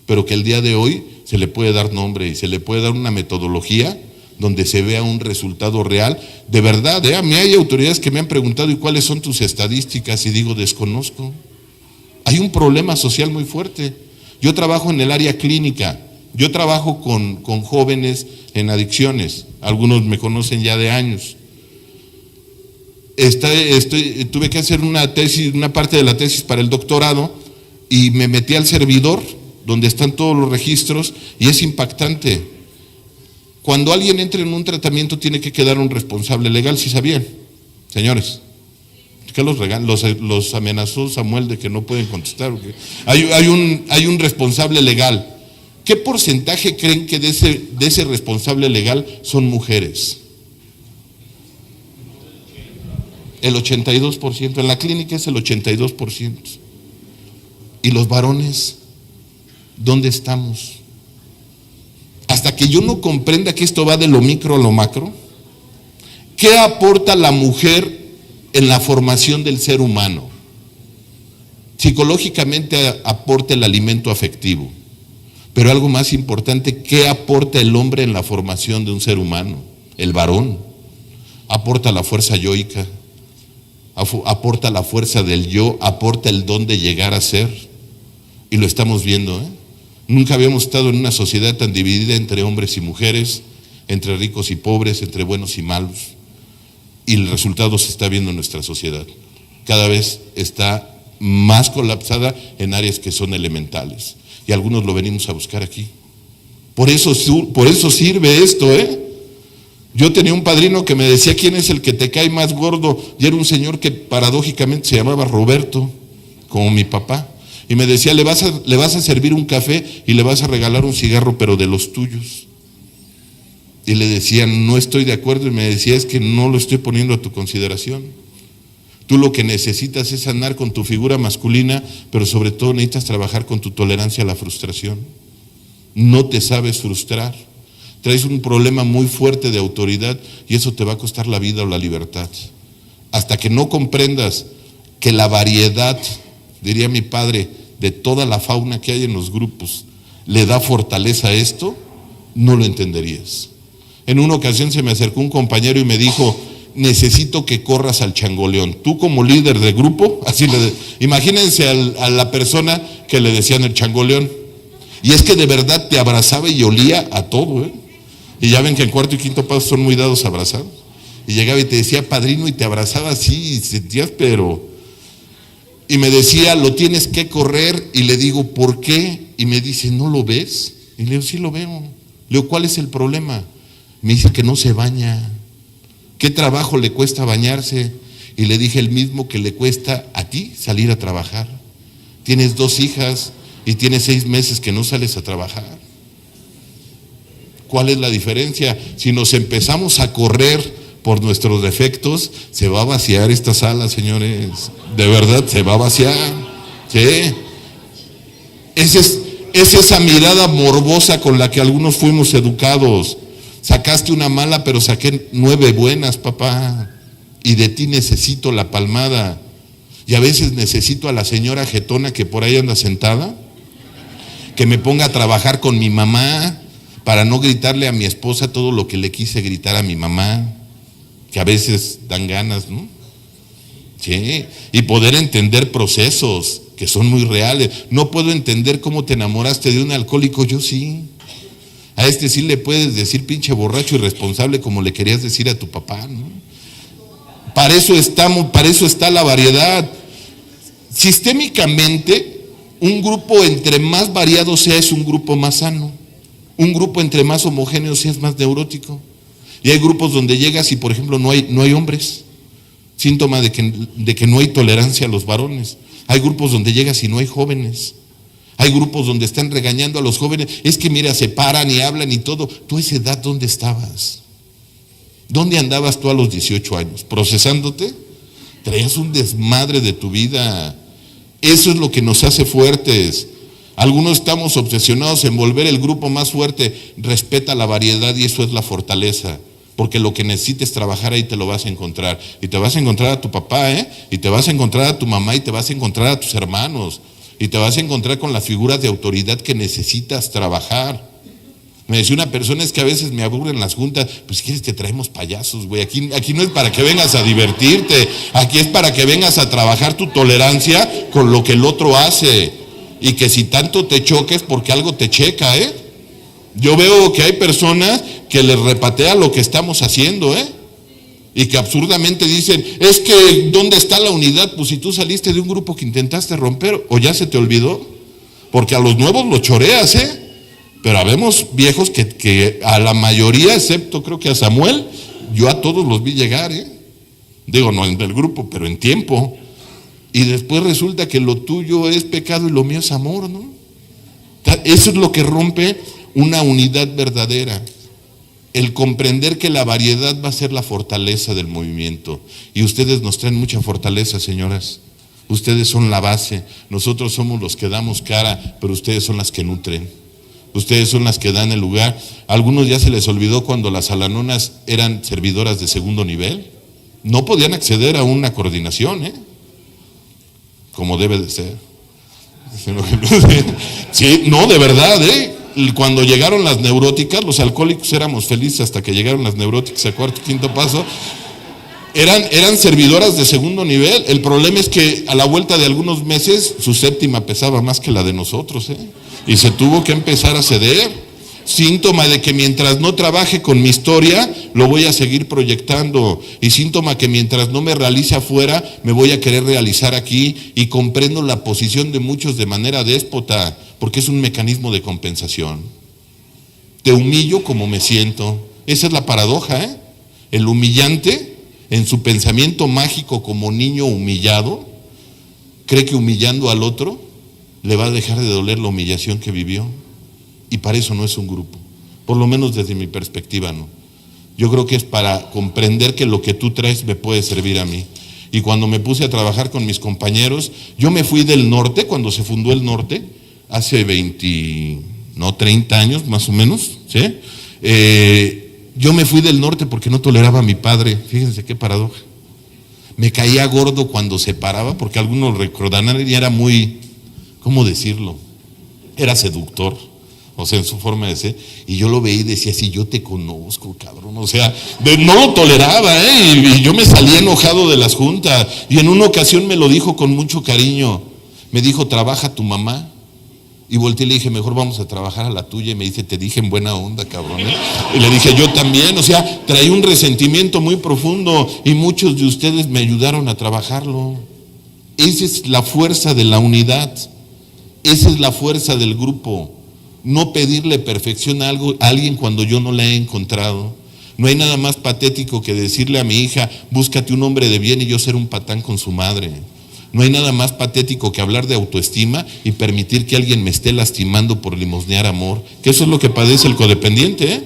pero que el día de hoy se le puede dar nombre y se le puede dar una metodología donde se vea un resultado real. De verdad, a mí hay autoridades que me han preguntado, ¿y cuáles son tus estadísticas? Y digo, desconozco. Hay un problema social muy fuerte. Yo trabajo en el área clínica, yo trabajo con jóvenes en adicciones, algunos me conocen ya de años. Tuve que hacer una tesis, una parte de la tesis para el doctorado, y me metí al servidor donde están todos los registros, y es impactante. Cuando alguien entra en un tratamiento tiene que quedar un responsable legal, ¿sí sabían? Señores, ¿qué los amenazó Samuel de que no pueden contestar? Hay un responsable legal. ¿Qué porcentaje creen que de ese responsable legal son mujeres? El 82%, en la clínica es el 82%. ¿Y los varones? ¿Dónde estamos? Hasta que yo no comprenda que esto va de lo micro a lo macro, ¿qué aporta la mujer en la formación del ser humano? Psicológicamente aporta el alimento afectivo, pero algo más importante, ¿qué aporta el hombre en la formación de un ser humano? El varón aporta la fuerza yoica, aporta la fuerza del yo, aporta el don de llegar a ser, y lo estamos viendo, Nunca habíamos estado en una sociedad tan dividida entre hombres y mujeres, entre ricos y pobres, entre buenos y malos. Y el resultado se está viendo en nuestra sociedad. Cada vez está más colapsada en áreas que son elementales. Y algunos lo venimos a buscar aquí. Por eso sirve esto, ¿eh? Yo tenía un padrino que me decía, ¿quién es el que te cae más gordo? Y era un señor que paradójicamente se llamaba Roberto, como mi papá. Y me decía, le vas a servir un café y le vas a regalar un cigarro, pero de los tuyos. Y le decía, no estoy de acuerdo. Y me decía, es que no lo estoy poniendo a tu consideración. Tú lo que necesitas es sanar con tu figura masculina, pero sobre todo necesitas trabajar con tu tolerancia a la frustración. No te sabes frustrar. Traes un problema muy fuerte de autoridad y eso te va a costar la vida o la libertad. Hasta que no comprendas que la variedad, diría mi padre, de toda la fauna que hay en los grupos, le da fortaleza a esto, no lo entenderías. En una ocasión se me acercó un compañero y me dijo, necesito que corras al changoleón. Tú como líder de grupo, imagínense a la persona que le decían el changoleón. Y es que de verdad te abrazaba y olía a todo, ¿eh? Y ya ven que en cuarto y quinto paso son muy dados a abrazar. Y llegaba y te decía, padrino, y te abrazaba así, y sentías, pero... Y me decía, lo tienes que correr, y le digo, ¿por qué? Y me dice, ¿no lo ves? Y le digo, sí lo veo. Le digo, ¿cuál es el problema? Me dice que no se baña. ¿Qué trabajo le cuesta bañarse? Y le dije, el mismo que le cuesta a ti salir a trabajar. Tienes 2 hijas y tienes 6 meses que no sales a trabajar. ¿Cuál es la diferencia? Si nos empezamos a correr por nuestros defectos, se va a vaciar esta sala, señores. De verdad, se va a vaciar. ¿Sí? Es esa mirada morbosa con la que algunos fuimos educados. Sacaste una mala, pero saqué 9 buenas, papá. Y de ti necesito la palmada. Y a veces necesito a la señora jetona que por ahí anda sentada, que me ponga a trabajar con mi mamá, para no gritarle a mi esposa todo lo que le quise gritar a mi mamá, que a veces dan ganas, ¿no? Sí, y poder entender procesos que son muy reales. No puedo entender cómo te enamoraste de un alcohólico, yo sí. A este sí le puedes decir pinche borracho irresponsable como le querías decir a tu papá, ¿no? Para eso está la variedad. Sistémicamente, un grupo entre más variado sea es un grupo más sano. Un grupo entre más homogéneo sea es más neurótico. Y hay grupos donde llegas y por ejemplo no hay hombres, síntoma de que no hay tolerancia a los varones. Hay grupos donde llegas y no hay jóvenes. Hay grupos donde están regañando a los jóvenes, es que mira, se paran y hablan y todo. ¿Tú a esa edad dónde estabas? ¿Dónde andabas tú a los 18 años? ¿Procesándote? Traías un desmadre de tu vida. Eso es lo que nos hace fuertes. Algunos estamos obsesionados en volver el grupo más fuerte. Respeta la variedad y eso es la fortaleza. Porque lo que necesites trabajar ahí te lo vas a encontrar. Y te vas a encontrar a tu papá, y te vas a encontrar a tu mamá, y te vas a encontrar a tus hermanos. Y te vas a encontrar con las figuras de autoridad que necesitas trabajar. Me decía una persona, es que a veces me aburren las juntas. Pues si quieres te traemos payasos, güey. Aquí no es para que vengas a divertirte. Aquí es para que vengas a trabajar tu tolerancia con lo que el otro hace. Y que si tanto te choques porque algo te checa, Yo veo que hay personas que les repatea lo que estamos haciendo, y que absurdamente dicen, es que ¿dónde está la unidad? Pues si tú saliste de un grupo que intentaste romper, o ya se te olvidó, porque a los nuevos los choreas, pero habemos viejos que a la mayoría, excepto creo que a Samuel, yo a todos los vi llegar, digo, no en el grupo, pero en tiempo, y después resulta que lo tuyo es pecado y lo mío es amor, ¿no? Eso es lo que rompe una unidad verdadera. El comprender que la variedad va a ser la fortaleza del movimiento. Y ustedes nos traen mucha fortaleza, señoras. Ustedes son la base. Nosotros somos los que damos cara, pero ustedes son las que nutren. Ustedes son las que dan el lugar. A algunos ya se les olvidó cuando las alanonas eran servidoras de segundo nivel. No podían acceder a una coordinación, como debe de ser. Sí, no, de verdad, Cuando llegaron las neuróticas, los alcohólicos éramos felices hasta que llegaron las neuróticas a cuarto y quinto paso. Eran servidoras de segundo nivel. El problema es que a la vuelta de algunos meses su séptima pesaba más que la de nosotros, y se tuvo que empezar a ceder. Síntoma de que mientras no trabaje con mi historia, lo voy a seguir proyectando. Y síntoma que mientras no me realice afuera, me voy a querer realizar aquí. Y comprendo la posición de muchos de manera déspota, porque es un mecanismo de compensación. Te humillo como me siento. Esa es la paradoja, ¿eh? El humillante, en su pensamiento mágico como niño humillado, cree que humillando al otro, le va a dejar de doler la humillación que vivió. Y para eso no es un grupo, por lo menos desde mi perspectiva no. Yo creo que es para comprender que lo que tú traes me puede servir a mí. Y cuando me puse a trabajar con mis compañeros, yo me fui del norte, cuando se fundó el norte, hace 30 años más o menos, ¿sí? Yo me fui del norte porque no toleraba a mi padre, fíjense qué paradoja. Me caía gordo cuando se paraba, porque algunos recordarán, y era muy, ¿cómo decirlo? Era seductor. O sea, en su forma de ser, y yo lo veía y decía, si yo te conozco, cabrón, o sea, no lo toleraba, y yo me salía enojado de las juntas, y en una ocasión me lo dijo con mucho cariño, me dijo, ¿trabaja tu mamá? Y volteé y le dije, mejor vamos a trabajar a la tuya, y me dice, te dije en buena onda, cabrón, y le dije, yo también, o sea, traía un resentimiento muy profundo, y muchos de ustedes me ayudaron a trabajarlo. Esa es la fuerza de la unidad, esa es la fuerza del grupo. No pedirle perfección a alguien cuando yo no la he encontrado. No hay nada más patético que decirle a mi hija, búscate un hombre de bien, y yo ser un patán con su madre. No hay nada más patético que hablar de autoestima y permitir que alguien me esté lastimando por limosnear amor, que eso es lo que padece el codependiente, ¿eh?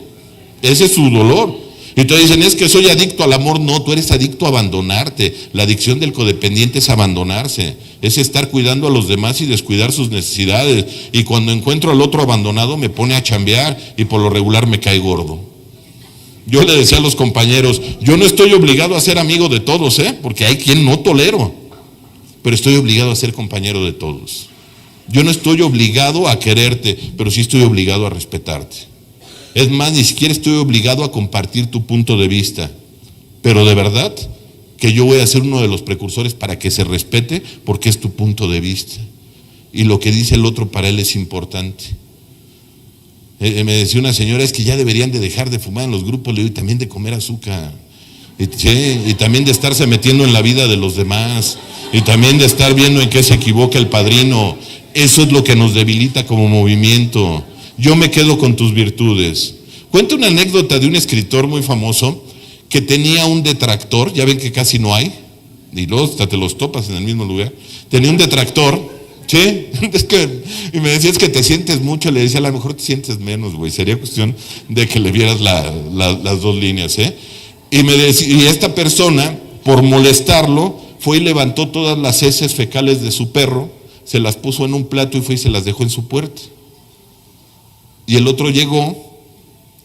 Ese es su dolor. Y te dicen, es que soy adicto al amor. No, tú eres adicto a abandonarte. La adicción del codependiente es abandonarse, es estar cuidando a los demás y descuidar sus necesidades. Y cuando encuentro al otro abandonado me pone a chambear, y por lo regular me cae gordo. Yo le decía a los compañeros, yo no estoy obligado a ser amigo de todos, porque hay quien no tolero, pero estoy obligado a ser compañero de todos. Yo no estoy obligado a quererte, pero sí estoy obligado a respetarte. Es más, ni siquiera estoy obligado a compartir tu punto de vista, pero de verdad que yo voy a ser uno de los precursores para que se respete, porque es tu punto de vista. Y lo que dice el otro para él es importante. Me decía una señora, es que ya deberían de dejar de fumar en los grupos, le digo, y también de comer azúcar, y también de estarse metiendo en la vida de los demás, y también de estar viendo en qué se equivoca el padrino. Eso es lo que nos debilita como movimiento. Yo me quedo con tus virtudes. Cuento una anécdota de un escritor muy famoso que tenía un detractor, ya ven que casi no hay, y luego hasta te los topas en el mismo lugar. Tenía un detractor, ¿sí? Y me decía, es que te sientes mucho. Le decía, a lo mejor te sientes menos, güey. Sería cuestión de que le vieras las dos líneas, Y me decía, y esta persona, por molestarlo, fue y levantó todas las heces fecales de su perro, se las puso en un plato y fue y se las dejó en su puerta. Y el otro llegó,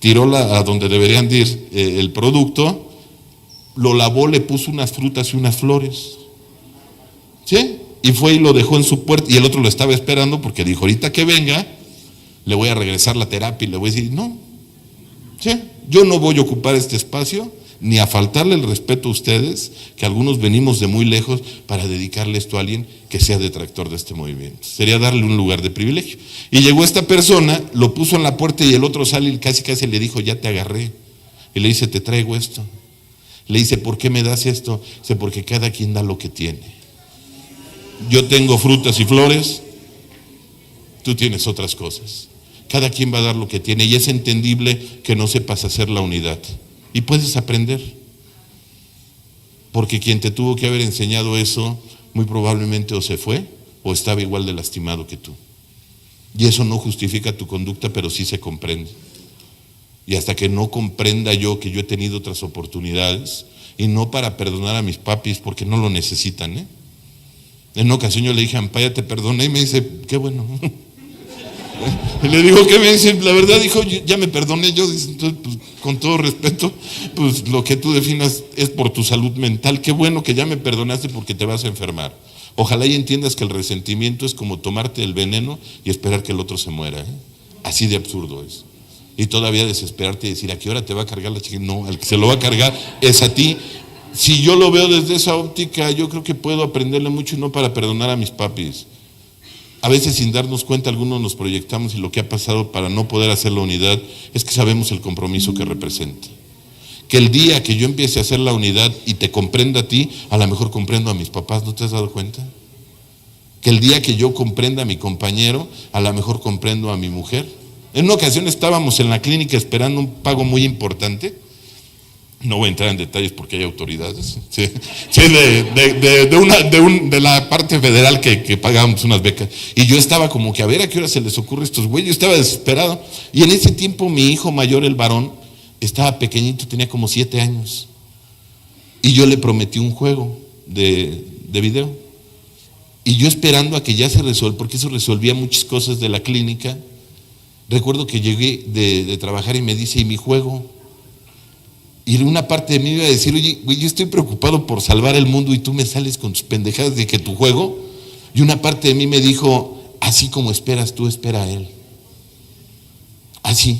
tiró a donde deberían de ir el producto, lo lavó, le puso unas frutas y unas flores, ¿sí? Y fue y lo dejó en su puerta, y el otro lo estaba esperando porque dijo, ahorita que venga, le voy a regresar la terapia y le voy a decir, no, ¿sí? Yo no voy a ocupar este espacio, ni a faltarle el respeto a ustedes, que algunos venimos de muy lejos, para dedicarle esto a alguien que sea detractor de este movimiento. Sería darle un lugar de privilegio. Y llegó esta persona, lo puso en la puerta, y el otro sale y casi le dijo, ya te agarré. Y le dice, te traigo esto. Le dice, ¿por qué me das esto? Dice, porque cada quien da lo que tiene. Yo tengo frutas y flores, tú tienes otras cosas. Cada quien va a dar lo que tiene, y es entendible que no sepas hacer la unidad. Y puedes aprender, porque quien te tuvo que haber enseñado eso, muy probablemente o se fue, o estaba igual de lastimado que tú. Y eso no justifica tu conducta, pero sí se comprende. Y hasta que no comprenda yo que yo he tenido otras oportunidades, y no para perdonar a mis papis, porque no lo necesitan, En una ocasión yo le dije, Ampaya, te perdoné, y me dice, qué bueno. Y le digo, ¿qué me dice? La verdad, dijo, ya me perdoné. Yo, entonces, pues, con todo respeto, pues lo que tú definas es por tu salud mental. Qué bueno que ya me perdonaste, porque te vas a enfermar. Ojalá y entiendas que el resentimiento es como tomarte el veneno y esperar que el otro se muera, Así de absurdo es. Y todavía desesperarte y decir, ¿a qué hora te va a cargar la chica? No, al que se lo va a cargar es a ti. Si yo lo veo desde esa óptica, yo creo que puedo aprenderle mucho, y no para perdonar a mis papis, a veces sin darnos cuenta, algunos nos proyectamos y lo que ha pasado para no poder hacer la unidad es que sabemos el compromiso que representa. Que el día que yo empiece a hacer la unidad y te comprenda a ti, a lo mejor comprendo a mis papás, ¿no te has dado cuenta? Que el día que yo comprenda a mi compañero, a lo mejor comprendo a mi mujer. En una ocasión estábamos en la clínica esperando un pago muy importante. No voy a entrar en detalles porque hay autoridades. Sí, de la parte federal que pagábamos unas becas. Y yo estaba como que a ver a qué hora se les ocurre a estos güeyes. Yo estaba desesperado. Y en ese tiempo mi hijo mayor, el varón, estaba pequeñito, tenía como 7 años. Y yo le prometí un juego de video. Y yo esperando a que ya se resuelva, porque eso resolvía muchas cosas de la clínica. Recuerdo que llegué de trabajar y me dice, ¿y mi juego? Y una parte de mí iba a decir, oye, güey, yo estoy preocupado por salvar el mundo y tú me sales con tus pendejadas de que tu juego. Y una parte de mí me dijo, así como esperas tú, espera a él. Así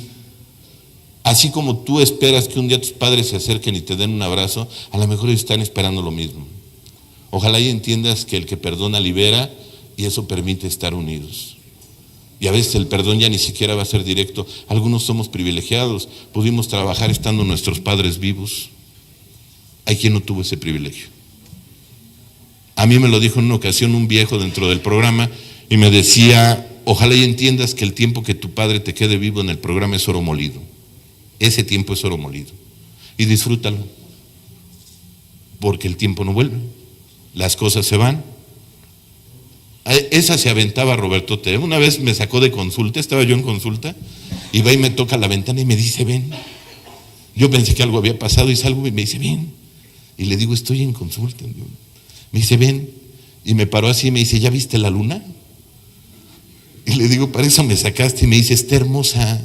como tú esperas que un día tus padres se acerquen y te den un abrazo, a lo mejor ellos están esperando lo mismo. Ojalá y entiendas que el que perdona libera y eso permite estar unidos. Y a veces el perdón ya ni siquiera va a ser directo. Algunos somos privilegiados, pudimos trabajar estando nuestros padres vivos. Hay quien no tuvo ese privilegio. A mí me lo dijo en una ocasión un viejo dentro del programa y me decía, ojalá y entiendas que el tiempo que tu padre te quede vivo en el programa es oro molido. Ese tiempo es oro molido. Y disfrútalo. Porque el tiempo no vuelve. Las cosas se van. Esa se aventaba Roberto T. Una vez me sacó de consulta, estaba yo en consulta, y va y me toca la ventana y me dice, ven. Yo pensé que algo había pasado y salgo y me dice, ven. Y le digo, estoy en consulta. Me dice, ven. Y me paró así y me dice, ¿ya viste la luna? Y le digo, para eso me sacaste. Y me dice, está hermosa.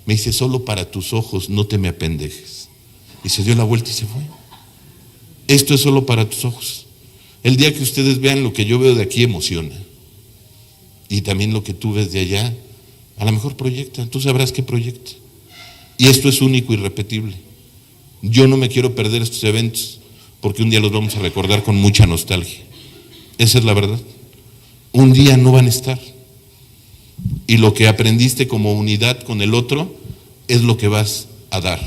Me dice, solo para tus ojos, no te me apendejes. Y se dio la vuelta y se fue. Esto es solo para tus ojos. El día que ustedes vean lo que yo veo de aquí emociona. Y también lo que tú ves de allá, a lo mejor proyecta, tú sabrás qué proyecta. Y esto es único y irrepetible. Yo no me quiero perder estos eventos, porque un día los vamos a recordar con mucha nostalgia. Esa es la verdad. Un día no van a estar. Y lo que aprendiste como unidad con el otro, es lo que vas a dar.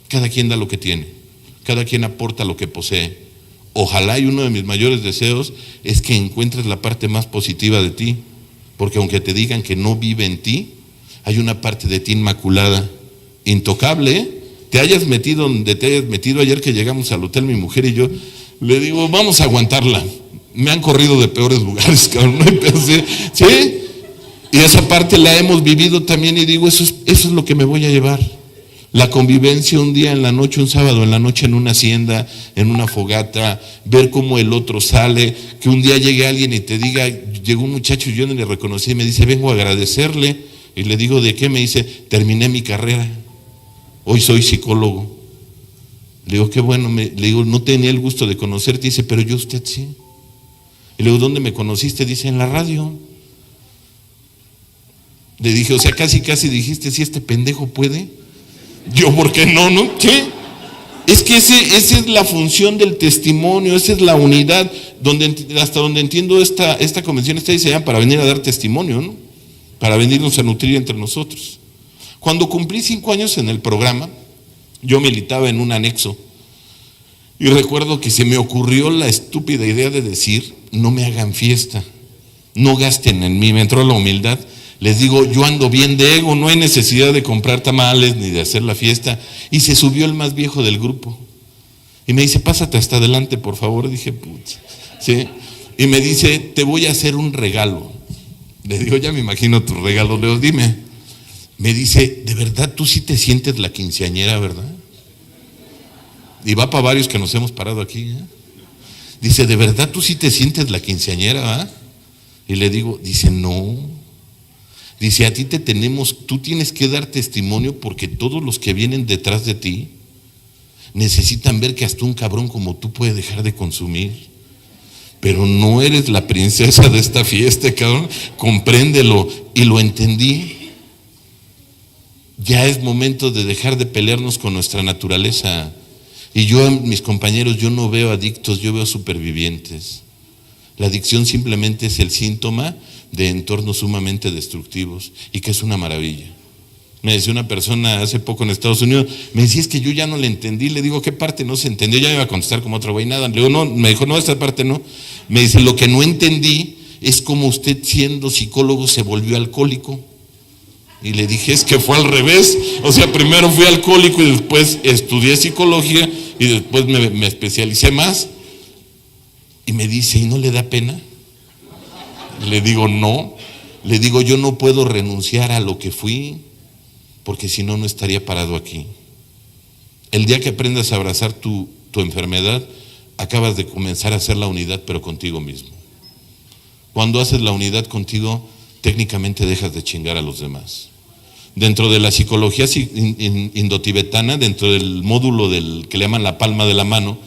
Cada quien da lo que tiene. Cada quien aporta lo que posee. Ojalá y uno de mis mayores deseos es que encuentres la parte más positiva de ti, porque aunque te digan que no vive en ti, hay una parte de ti inmaculada, intocable, ¿eh? Te hayas metido donde te hayas metido. Ayer que llegamos al hotel, mi mujer y yo, le digo, vamos a aguantarla. Me han corrido de peores lugares, cabrón. ¿Sí? Y esa parte la hemos vivido también y digo, eso es lo que me voy a llevar. La convivencia un día en la noche, un sábado en la noche en una hacienda, en una fogata, ver cómo el otro sale, que un día llegue alguien y te diga, llegó un muchacho y yo no le reconocí y me dice, vengo a agradecerle. Y le digo, ¿de qué? Me dice, terminé mi carrera, hoy soy psicólogo. Le digo, qué bueno. Le digo, no tenía el gusto de conocerte. Dice, pero yo usted sí. Y le digo, ¿dónde me conociste? Dice, en la radio. Le dije, o sea, casi dijiste, si este pendejo puede. Yo, ¿por qué no? ¿Qué? Es que esa es la función del testimonio, esa es la unidad, hasta donde entiendo esta convención está diseñada para venir a dar testimonio, ¿no? Para venirnos a nutrir entre nosotros. Cuando cumplí 5 años en el programa, yo militaba en un anexo y recuerdo que se me ocurrió la estúpida idea de decir, no me hagan fiesta, no gasten en mí, me entró la humildad. Les digo, yo ando bien de ego, no hay necesidad de comprar tamales ni de hacer la fiesta. Y se subió el más viejo del grupo. Y me dice, pásate hasta adelante, por favor. Dije, putz, ¿sí? Y me dice, te voy a hacer un regalo. Le digo, ya me imagino tu regalo. Le digo, dime. Me dice, ¿de verdad tú sí te sientes la quinceañera, verdad? Y va para varios que nos hemos parado aquí, ¿eh? Dice, ¿de verdad tú sí te sientes la quinceañera, verdad? Y le digo, dice, no. Dice, a ti tú tienes que dar testimonio porque todos los que vienen detrás de ti necesitan ver que hasta un cabrón como tú puede dejar de consumir. Pero no eres la princesa de esta fiesta, cabrón. Compréndelo. Y lo entendí. Ya es momento de dejar de pelearnos con nuestra naturaleza. Y yo, mis compañeros, yo no veo adictos, yo veo supervivientes. La adicción simplemente es el síntoma de entornos sumamente destructivos y que es una maravilla. Me decía una persona hace poco en Estados Unidos, me decía, es que yo ya no le entendí. Le digo, ¿qué parte no se entendió? Ya me iba a contestar como otro güey, nada. Le digo, no, me dijo, no, esta parte no. Me dice, lo que no entendí es cómo usted, siendo psicólogo, se volvió alcohólico. Y le dije, es que fue al revés. O sea, primero fui alcohólico y después estudié psicología y después me especialicé más. Y me dice, ¿y no le da pena? Le digo, no. Le digo, yo no puedo renunciar a lo que fui, porque si no, no estaría parado aquí. El día que aprendas a abrazar tu enfermedad, acabas de comenzar a hacer la unidad, pero contigo mismo. Cuando haces la unidad contigo, técnicamente dejas de chingar a los demás. Dentro de la psicología indotibetana, dentro del módulo del que le llaman la palma de la mano,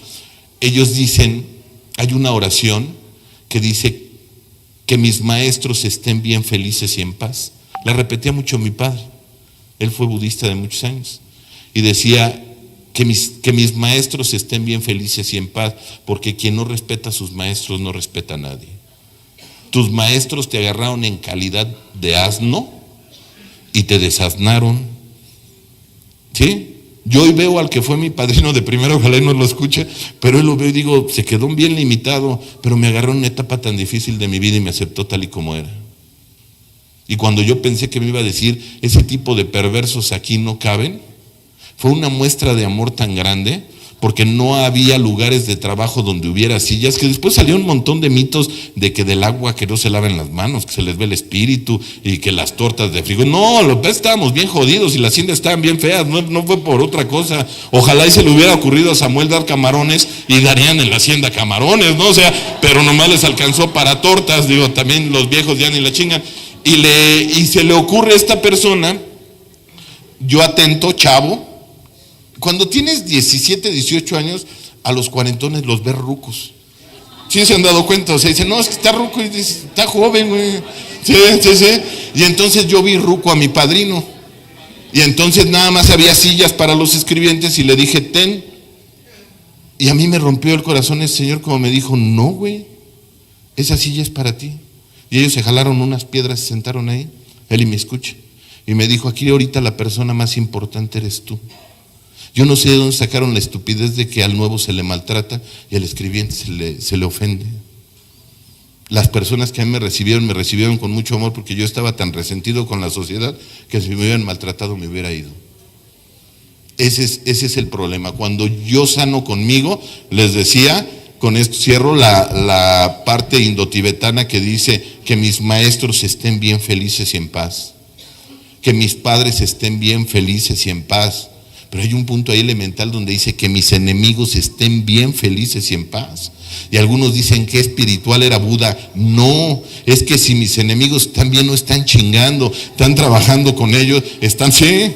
ellos dicen, hay una oración que dice que mis maestros estén bien felices y en paz. La repetía mucho mi padre. Él fue budista de muchos años y decía que mis maestros estén bien felices y en paz, porque quien no respeta a sus maestros no respeta a nadie. Tus maestros te agarraron en calidad de asno y te desasnaron. ¿Sí? Yo hoy veo al que fue mi padrino de primero, ojalá y no lo escuche, pero hoy lo veo y digo, se quedó bien limitado, pero me agarró en una etapa tan difícil de mi vida y me aceptó tal y como era. Y cuando yo pensé que me iba a decir, ese tipo de perversos aquí no caben, fue una muestra de amor tan grande, porque no había lugares de trabajo donde hubiera sillas, que después salió un montón de mitos de que del agua que no se laven las manos, que se les ve el espíritu, y que las tortas de frigo. No, los peces estábamos bien jodidos y las haciendas estaban bien feas, no fue por otra cosa. Ojalá y se le hubiera ocurrido a Samuel dar camarones y darían en la hacienda camarones, ¿no? O sea, pero nomás les alcanzó para tortas, digo, también los viejos ya ni la chingan. Y se le ocurre a esta persona, yo atento, chavo, cuando tienes 17, 18 años, a los cuarentones los ves rucos. ¿Sí se han dado cuenta? O sea, dicen, no, es que está ruco, y dice, está joven, güey. Sí. Y entonces yo vi ruco a mi padrino. Y entonces nada más había sillas para los escribientes y le dije, ten. Y a mí me rompió el corazón ese señor como me dijo, no, güey, esa silla es para ti. Y ellos se jalaron unas piedras y se sentaron ahí, él y me escucha. Y me dijo, aquí ahorita la persona más importante eres tú. Yo no sé de dónde sacaron la estupidez de que al nuevo se le maltrata y al escribiente se le ofende. Las personas que a mí me recibieron con mucho amor, porque yo estaba tan resentido con la sociedad que si me hubieran maltratado me hubiera ido. Ese es el problema. Cuando yo sano conmigo, les decía, con esto cierro la parte indotibetana que dice que mis maestros estén bien felices y en paz, que mis padres estén bien felices y en paz. Pero hay un punto ahí elemental donde dice que mis enemigos estén bien felices y en paz. Y algunos dicen que espiritual era Buda. No, es que si mis enemigos están bien, no están chingando, están trabajando con ellos, están, sí.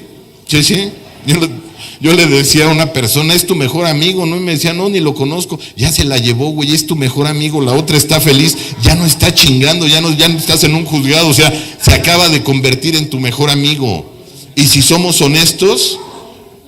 Yo le decía a una persona, es tu mejor amigo, ¿no? Y me decía, no, ni lo conozco. Ya se la llevó, güey, es tu mejor amigo. La otra está feliz, ya no está chingando, ya no estás en un juzgado. O sea, se acaba de convertir en tu mejor amigo. Y si somos honestos,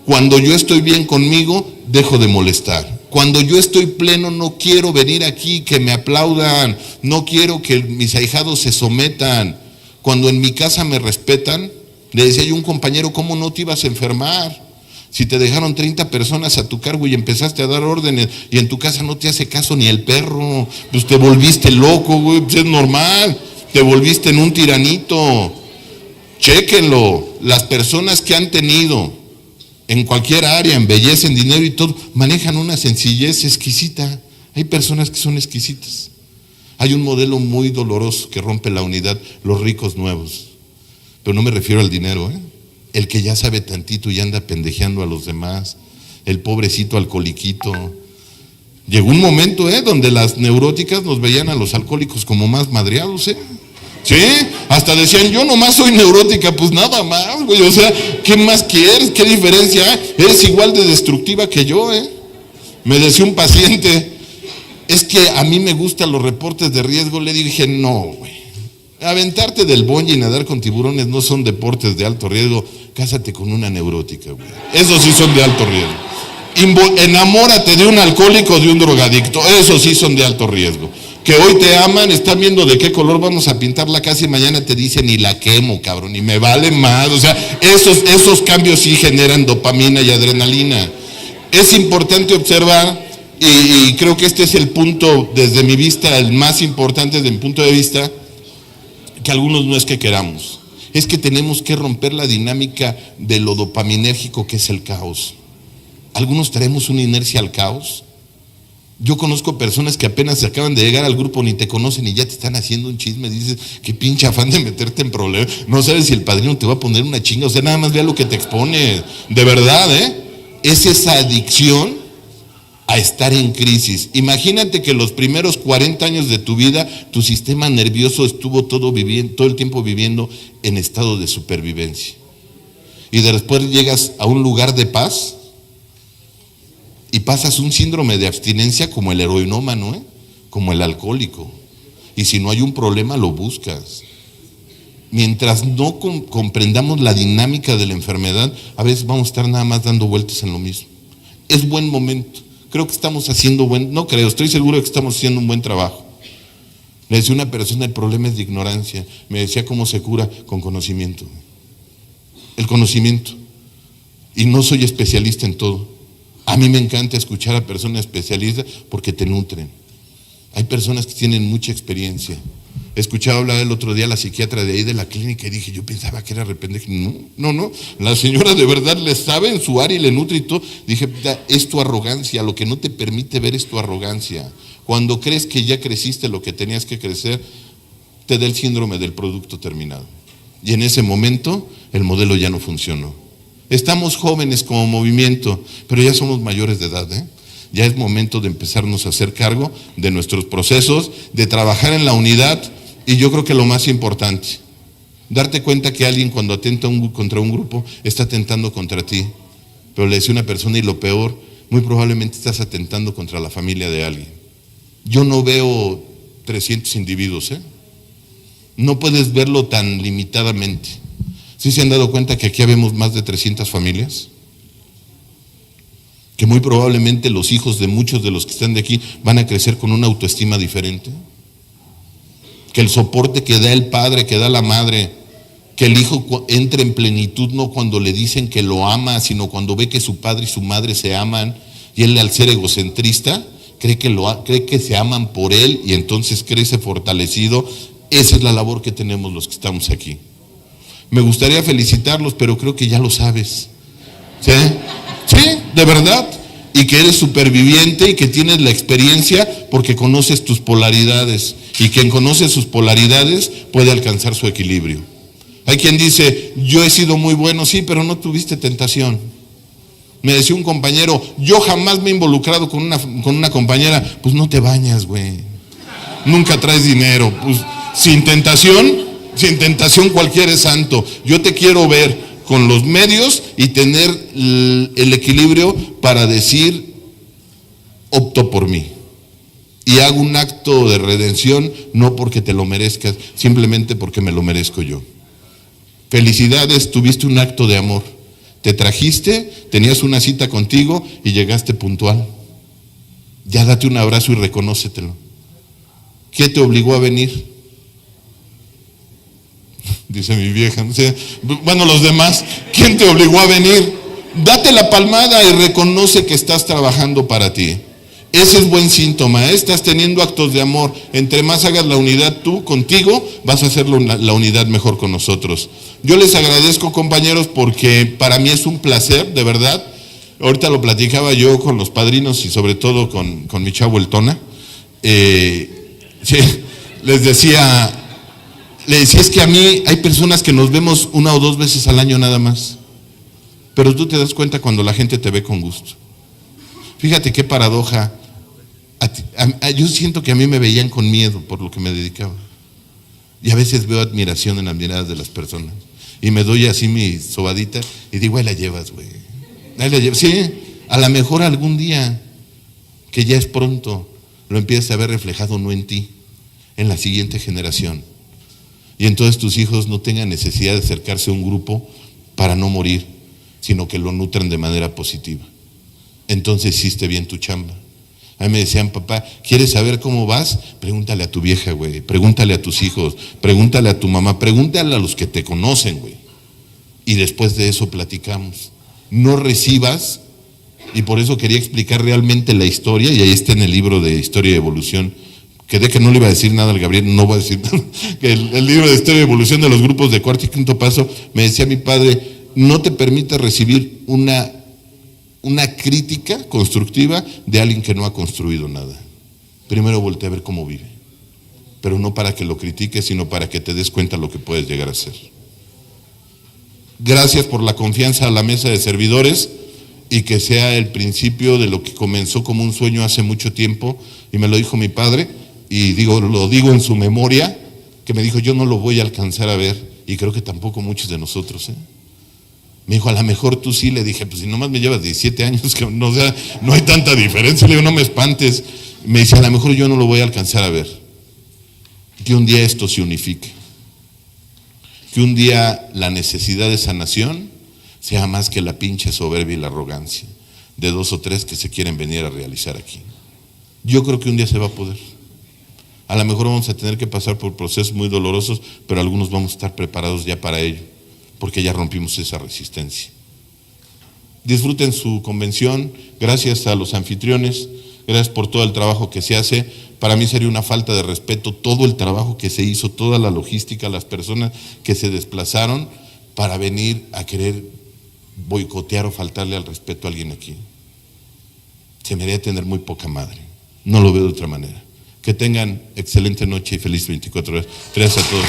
cuando yo estoy bien conmigo, dejo de molestar. Cuando yo estoy pleno, no quiero venir aquí que me aplaudan, no quiero que mis ahijados se sometan. Cuando en mi casa me respetan, le decía yo a un compañero, ¿cómo no te ibas a enfermar? Si te dejaron 30 personas a tu cargo y empezaste a dar órdenes y en tu casa no te hace caso ni el perro, pues te volviste loco, güey, pues es normal, te volviste en un tiranito. Chéquenlo, las personas que han tenido en cualquier área, en belleza, en dinero y todo, manejan una sencillez exquisita. Hay personas que son exquisitas. Hay un modelo muy doloroso que rompe la unidad, los ricos nuevos. Pero no me refiero al dinero, el que ya sabe tantito y anda pendejeando a los demás, el pobrecito alcoholiquito. Llegó un momento donde las neuróticas nos veían a los alcohólicos como más madreados, Sí, hasta decían, yo nomás soy neurótica, pues nada más, güey, o sea, ¿qué más quieres? ¿Qué diferencia hay? Eres igual de destructiva que yo, Me decía un paciente, es que a mí me gustan los reportes de riesgo. Le dije, no, güey, aventarte del bungee y nadar con tiburones no son deportes de alto riesgo. Cásate con una neurótica, güey, esos sí son de alto riesgo. Enamórate de un alcohólico o de un drogadicto, esos sí son de alto riesgo. que hoy te aman, están viendo de qué color vamos a pintar la casa y mañana te dicen y la quemo, cabrón, y me vale más. O sea, esos cambios sí generan dopamina y adrenalina. Es importante observar, y creo que este es el punto, desde mi vista, el más importante desde mi punto de vista, que algunos no es que queramos, es que tenemos que romper la dinámica de lo dopaminérgico que es el caos. Algunos traemos una inercia al caos. Yo conozco personas que apenas se acaban de llegar al grupo, ni te conocen y ya te están haciendo un chisme. Dices, qué pinche afán de meterte en problemas. No sabes si el padrino te va a poner una chinga. O sea, nada más vea lo que te expone. De verdad, es esa adicción a estar en crisis. Imagínate que los primeros 40 años de tu vida, tu sistema nervioso estuvo todo el tiempo viviendo en estado de supervivencia. Y después llegas a un lugar de paz y pasas un síndrome de abstinencia como el heroinómano, como el alcohólico. Y si no hay un problema, lo buscas. Mientras no comprendamos la dinámica de la enfermedad, a veces vamos a estar nada más dando vueltas en lo mismo. Es buen momento. Creo que estamos haciendo estoy seguro de que estamos haciendo un buen trabajo. Le decía una persona, el problema es de ignorancia. Me decía cómo se cura con conocimiento. El conocimiento. Y no soy especialista en todo. A mí me encanta escuchar a personas especialistas porque te nutren. Hay personas que tienen mucha experiencia. Escuchaba hablar el otro día a la psiquiatra de ahí de la clínica y dije, yo pensaba que era rependejo. No, la señora de verdad le sabe en su área y le nutre y todo. Dije, es tu arrogancia, lo que no te permite ver es tu arrogancia. Cuando crees que ya creciste lo que tenías que crecer, te da el síndrome del producto terminado. Y en ese momento el modelo ya no funcionó. Estamos jóvenes como movimiento, pero ya somos mayores de edad, Ya es momento de empezarnos a hacer cargo de nuestros procesos, de trabajar en la unidad, y yo creo que lo más importante, darte cuenta que alguien cuando atenta contra un grupo está atentando contra ti. Pero le decía una persona, y lo peor, muy probablemente estás atentando contra la familia de alguien. Yo no veo 300 individuos, No puedes verlo tan limitadamente. ¿Sí se han dado cuenta que aquí habemos más de 300 familias? Que muy probablemente los hijos de muchos de los que están de aquí van a crecer con una autoestima diferente. Que el soporte que da el padre, que da la madre, que el hijo entre en plenitud no cuando le dicen que lo ama, sino cuando ve que su padre y su madre se aman, y él, al ser egocentrista, cree que se aman por él y entonces crece fortalecido. Esa es la labor que tenemos los que estamos aquí. Me gustaría felicitarlos, pero creo que ya lo sabes. ¿Sí? Sí, de verdad. Y que eres superviviente y que tienes la experiencia porque conoces tus polaridades. Y quien conoce sus polaridades puede alcanzar su equilibrio. Hay quien dice, yo he sido muy bueno, sí, pero no tuviste tentación. Me decía un compañero, yo jamás me he involucrado con una compañera. Pues no te bañas, güey. Nunca traes dinero. Pues sin tentación cualquiera es santo. Yo te quiero ver con los medios y tener el equilibrio para decir, opto por mí. Y hago un acto de redención, no porque te lo merezcas, simplemente porque me lo merezco yo. Felicidades, tuviste un acto de amor. Te trajiste, tenías una cita contigo y llegaste puntual. Ya date un abrazo y reconócetelo. ¿Qué te obligó a venir? Dice mi vieja. Bueno, los demás, ¿quién te obligó a venir? Date la palmada y reconoce que estás trabajando para ti. Ese es buen síntoma, Estás teniendo actos de amor. Entre más hagas la unidad tú contigo, vas a hacer la unidad mejor con nosotros. Yo les agradezco, compañeros, porque para mí es un placer, de verdad. Ahorita lo platicaba yo con los padrinos y sobre todo con mi chavo el Tona. Sí, les decía, es que a mí hay personas que nos vemos 1 o 2 veces al año nada más. Pero tú te das cuenta cuando la gente te ve con gusto. Fíjate qué paradoja. Yo siento que a mí me veían con miedo por lo que me dedicaba. Y a veces veo admiración en las miradas de las personas. Y me doy así mi sobadita y digo, ahí la llevas, güey. Ahí la llevas. Sí, a lo mejor algún día, que ya es pronto, lo empiezas a ver reflejado no en ti, en la siguiente generación. Y entonces tus hijos no tengan necesidad de acercarse a un grupo para no morir, sino que lo nutran de manera positiva. Entonces hiciste bien tu chamba. A mí me decían, papá, ¿quieres saber cómo vas? Pregúntale a tu vieja, güey, pregúntale a tus hijos, pregúntale a tu mamá, pregúntale a los que te conocen, güey. Y después de eso platicamos. No recibas, y por eso quería explicar realmente la historia, y ahí está en el libro de Historia y Evolución. Quedé que no le iba a decir nada al Gabriel, no voy a decir nada. El libro de Historia y Evolución de los grupos de cuarto y quinto paso, me decía mi padre, no te permite recibir una crítica constructiva de alguien que no ha construido nada. Primero voltea a ver cómo vive, pero no para que lo critiques, sino para que te des cuenta de lo que puedes llegar a ser. Gracias por la confianza a la mesa de servidores, y que sea el principio de lo que comenzó como un sueño hace mucho tiempo, y me lo dijo mi padre, y lo digo en su memoria, que me dijo, yo no lo voy a alcanzar a ver, y creo que tampoco muchos de nosotros, Me dijo, a lo mejor tú sí. Le dije, pues si nomás me llevas 17 años, que no, o sea, no hay tanta diferencia. Le digo, no me espantes. Me dice, a lo mejor yo no lo voy a alcanzar a ver. Que un día esto se unifique. Que un día la necesidad de sanación sea más que la pinche soberbia y la arrogancia de 2 o 3 que se quieren venir a realizar aquí. Yo creo que un día se va a poder. A lo mejor vamos a tener que pasar por procesos muy dolorosos, pero algunos vamos a estar preparados ya para ello, porque ya rompimos esa resistencia. Disfruten su convención, gracias a los anfitriones, gracias por todo el trabajo que se hace. Para mí sería una falta de respeto todo el trabajo que se hizo, toda la logística, las personas que se desplazaron para venir a querer boicotear o faltarle al respeto a alguien aquí. Se me debería tener muy poca madre, no lo veo de otra manera. Que tengan excelente noche y feliz 24 horas. Gracias a todos.